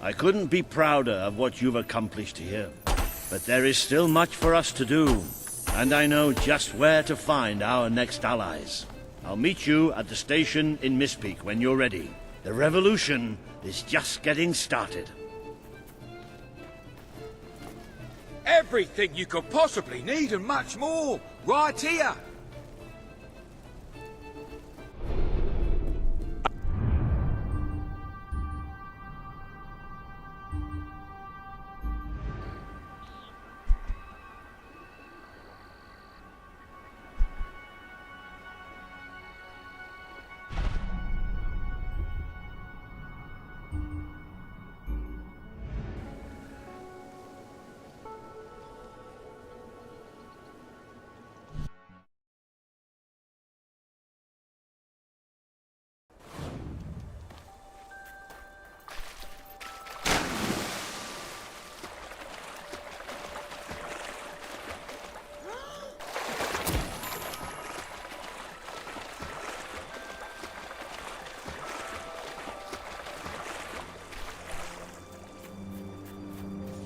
Speaker 9: I couldn't be prouder of what you've accomplished here. But there is still much for us to do, and I know just where to find our next allies. I'll meet you at the station in Mistpeak when you're ready. The revolution is just getting started.
Speaker 2: Everything you could possibly need and much more, right here.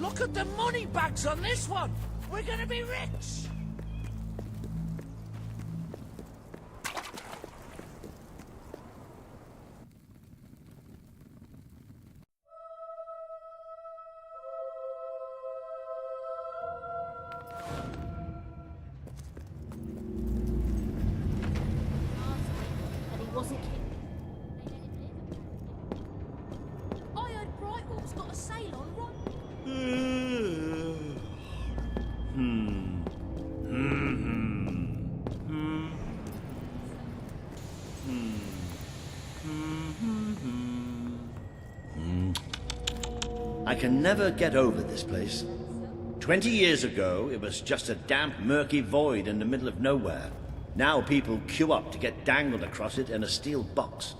Speaker 20: Look at the money bags on this one! We're gonna be rich!
Speaker 7: And he wasn't kidding. I heard Brightwall's got a sale on right.
Speaker 9: I can never get over this place. 20 years ago, it was just a damp, murky void in the middle of nowhere. Now people queue up to get dangled across it in a steel box.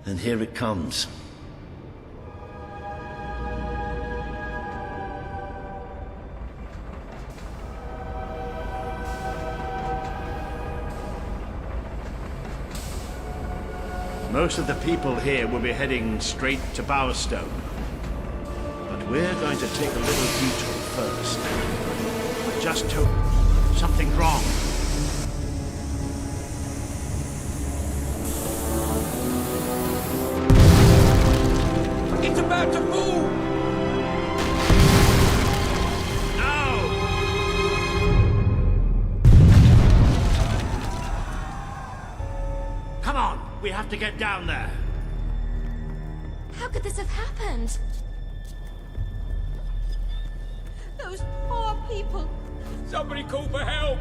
Speaker 9: And here it comes. Most of the people here will be heading straight to Bowerstone. But we're going to take a little detour first. I just hope something's wrong.
Speaker 2: It's about to move! to get down there.
Speaker 7: How could this have happened? Those poor people.
Speaker 2: Somebody call for help!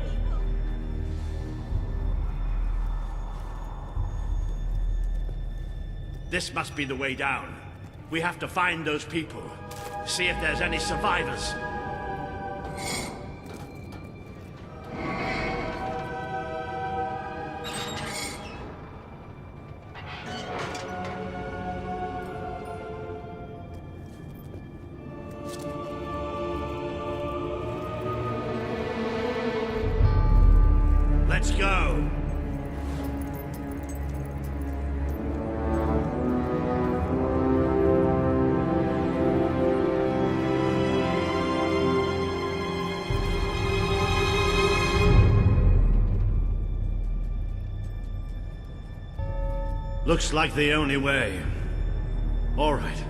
Speaker 2: This must be the way down. We have to find those people. See if there's any survivors. Let's go. Looks like the only way. All right.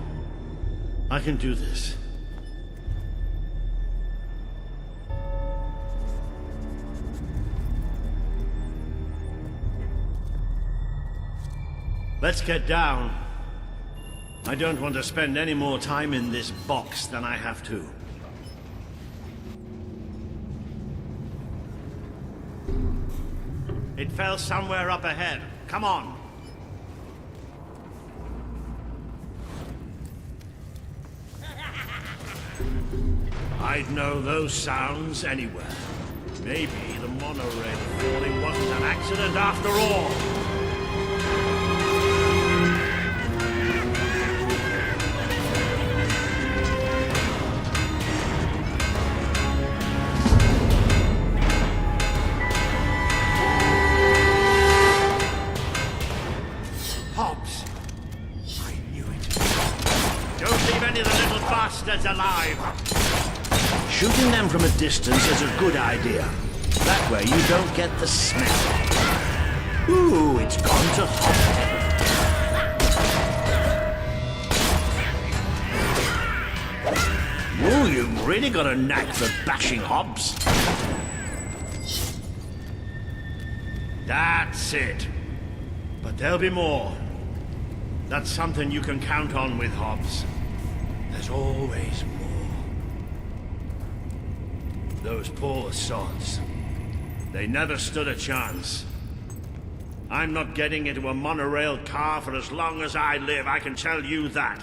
Speaker 2: I can do this. Let's get down. I don't want to spend any more time in this box than I have to. It fell somewhere up ahead. Come on. I'd know those sounds anywhere. Maybe the monorail falling wasn't an accident after all. Hobbs. I knew it. Don't leave any of the little bastards alive. Shooting them from a distance is a good idea. That way you don't get the smell. Ooh, it's gone to hot. Ooh, you've really got a knack for bashing Hobbs. That's it. But there'll be more. That's something you can count on with Hobbs. There's always more. Those poor sods. They never stood a chance. I'm not getting into a monorail car for as long as I live, I can tell you that.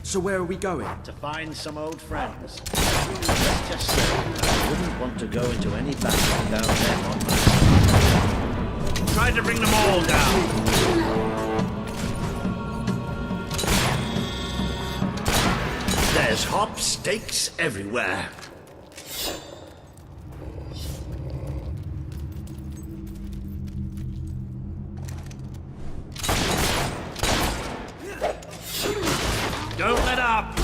Speaker 17: So where are we going?
Speaker 9: To find some old friends. Let's just say, I wouldn't want to go into any battle without them on my side.
Speaker 2: Try to bring them all down. There's hop stakes everywhere. Don't let up!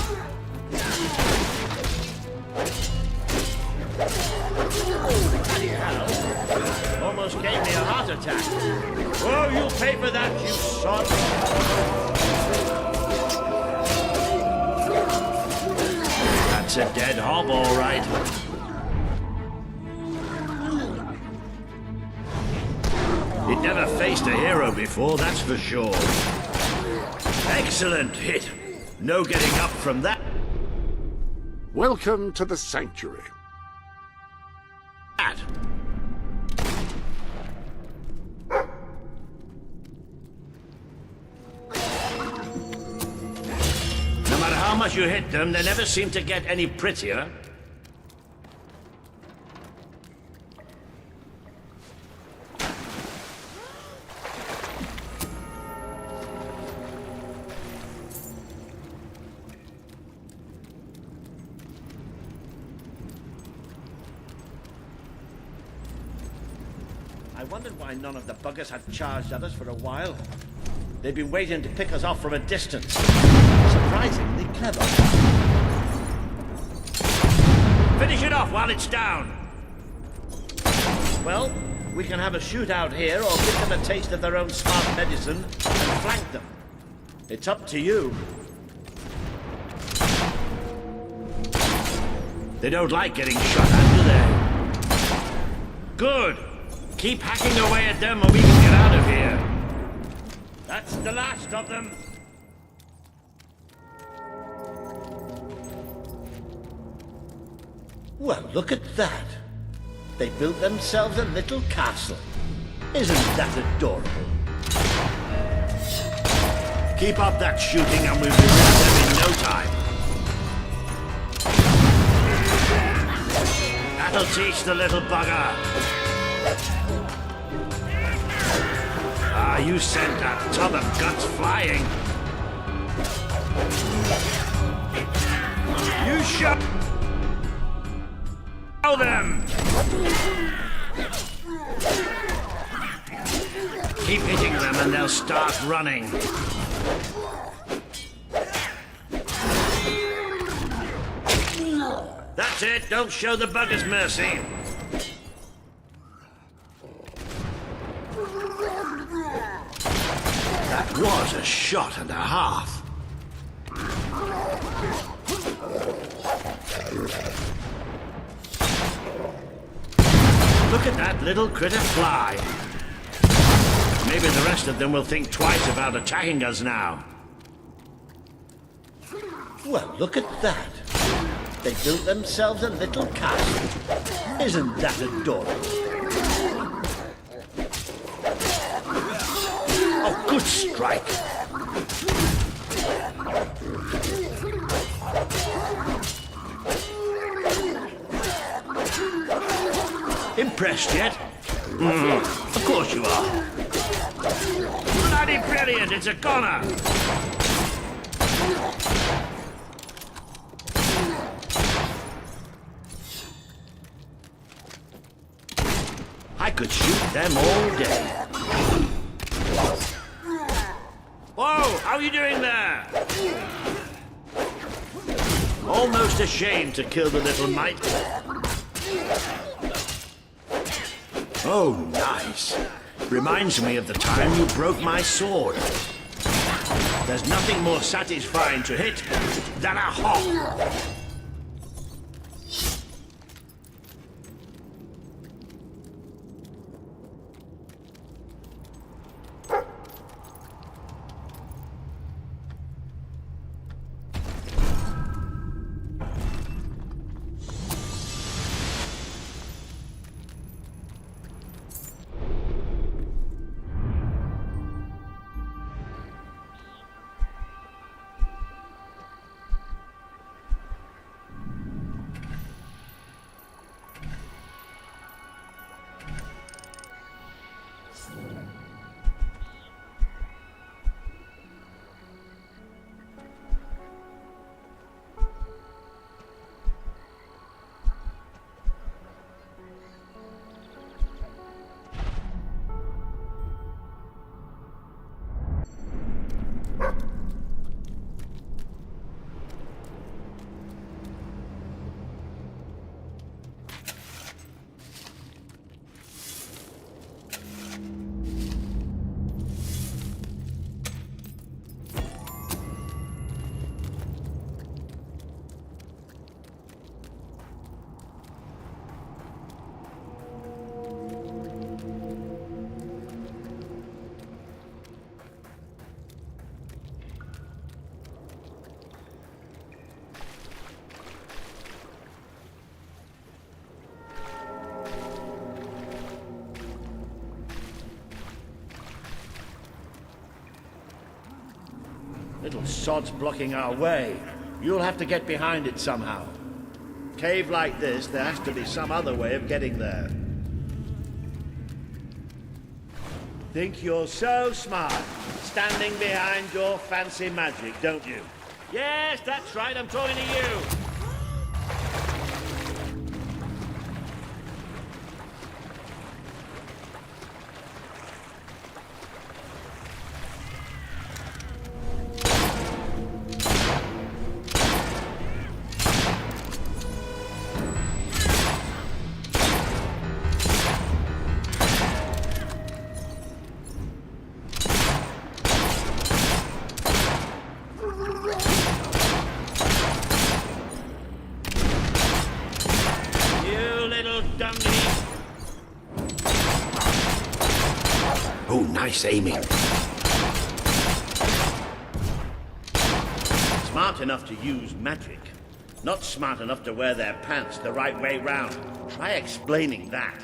Speaker 2: Bloody hell. Almost gave me a heart attack. Oh, you'll pay for that, you sod! That's a dead hob, all right. It never faced a hero before, that's for sure. Excellent hit. No getting up from that.
Speaker 3: Welcome to the sanctuary.
Speaker 2: No matter how much you hit them, they never seem to get any prettier. I wondered why none of the buggers had charged at us for a while. They'd been waiting to pick us off from a distance. Surprisingly clever. Finish it off while it's down. Well, we can have a shootout here or give them a taste of their own smart medicine and flank them. It's up to you. They don't like getting shot at, do they? Good. Keep hacking away at them or we can get out of here.
Speaker 9: That's the last of them. Well, look at that. They built themselves a little castle. Isn't that adorable? Keep up that shooting and we'll be rid of them in no time. That'll teach the little bugger. Ah, you sent that ton of guts flying. You show them! Keep hitting them and they'll start running. That's it, don't show the buggers mercy. That was a shot and a half. Look at that little critter fly. Maybe the rest of them will think twice about attacking us now. Well, look at that. They built themselves a little castle. Isn't that adorable? Oh, good strike. Impressed yet? Of course you are. Bloody brilliant, it's a goner. I could shoot them all day. Whoa, how are you doing there? Almost ashamed to kill the little mite. Oh, nice. Reminds me of the time you broke my sword. There's nothing more satisfying to hit than a hawk. Little sod's blocking our way. You'll have to get behind it somehow. Cave like this, there has to be some other way of getting there. Think you're so smart, standing behind your fancy magic, don't you? Yes, that's right, I'm talking to you. Oh, nice aiming. smart enough to use magic. Not smart enough to wear their pants the right way round. Try explaining that.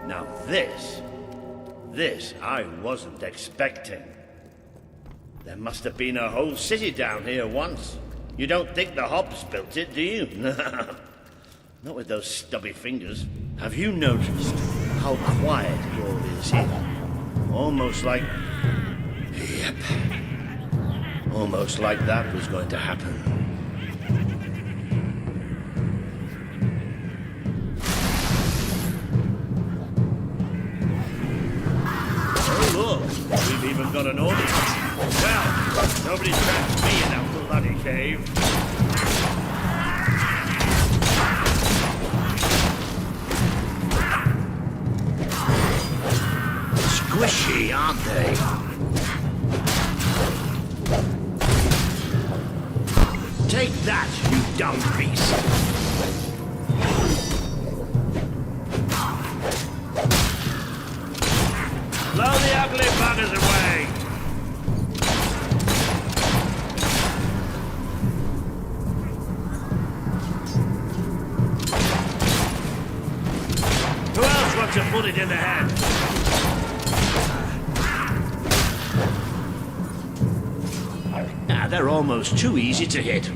Speaker 9: Now this I wasn't expecting. There must have been a whole city down here once. You don't think the Hobbs built it, do you? Not with those stubby fingers. Have you noticed how quiet it all is here? Almost like... Yep. Almost like that was going to happen. We've even got an audience. Well, nobody's trapped me in that bloody cave. Squishy, aren't they? Take that, you dumb beast. Blow the ugly buggers away! Who else wants a bullet in the head? Ah, they're almost too easy to hit.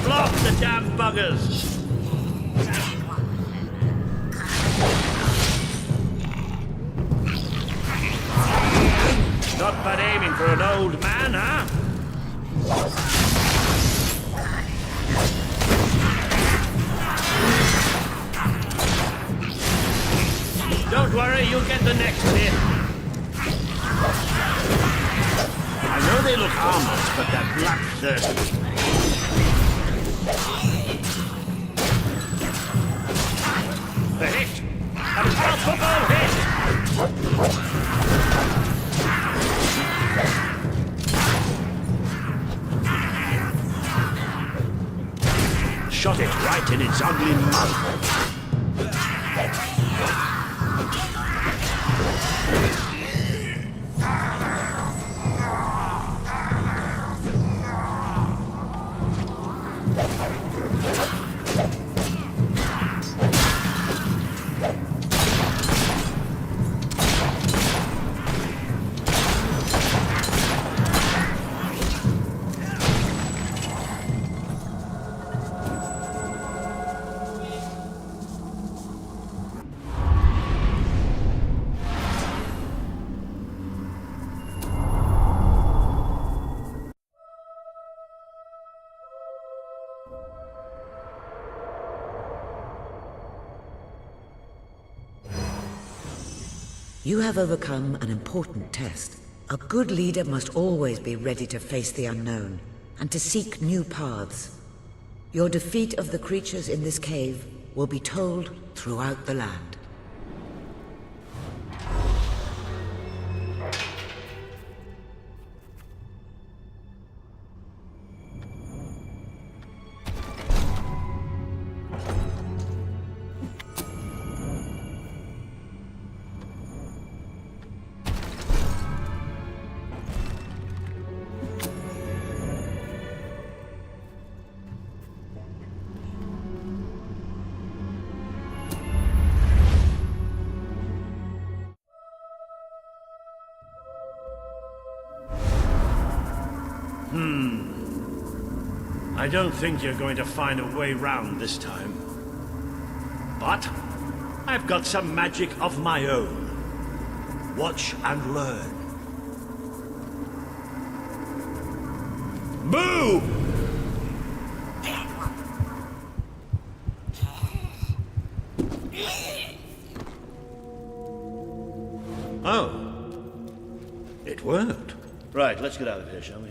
Speaker 9: Block the damn buggers! Not bad aiming for an old man, huh? Don't worry, you'll get the next hit. I know they look harmless, but they're bloodthirsty. The hit! A palpable hit! Shot it right in its ugly mouth.
Speaker 10: You have overcome an important test. A good leader must always be ready to face the unknown, and to seek new paths. Your defeat of the creatures in this cave will be told throughout the land.
Speaker 2: I don't think you're going to find a way round this time. But I've got some magic of my own. Watch and learn. Boo! Oh. It worked.
Speaker 9: Right, let's get out of here, shall we?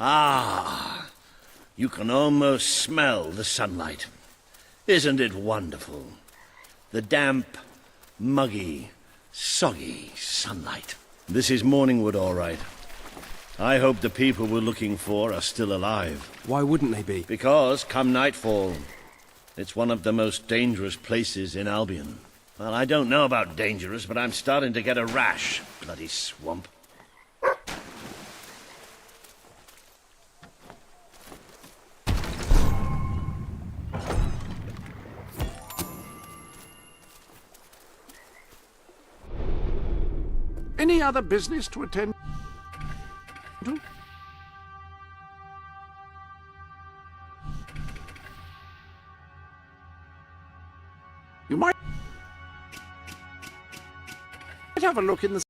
Speaker 9: Ah, you can almost smell the sunlight. Isn't it wonderful? The damp, muggy, soggy sunlight. This is Morningwood, all right. I hope the people we're looking for are still alive.
Speaker 5: Why wouldn't they be?
Speaker 9: Because, come nightfall, it's one of the most dangerous places in Albion. Well, I don't know about dangerous, but I'm starting to get a rash. Bloody swamp.
Speaker 3: Any other business to attend to? You might have a look in the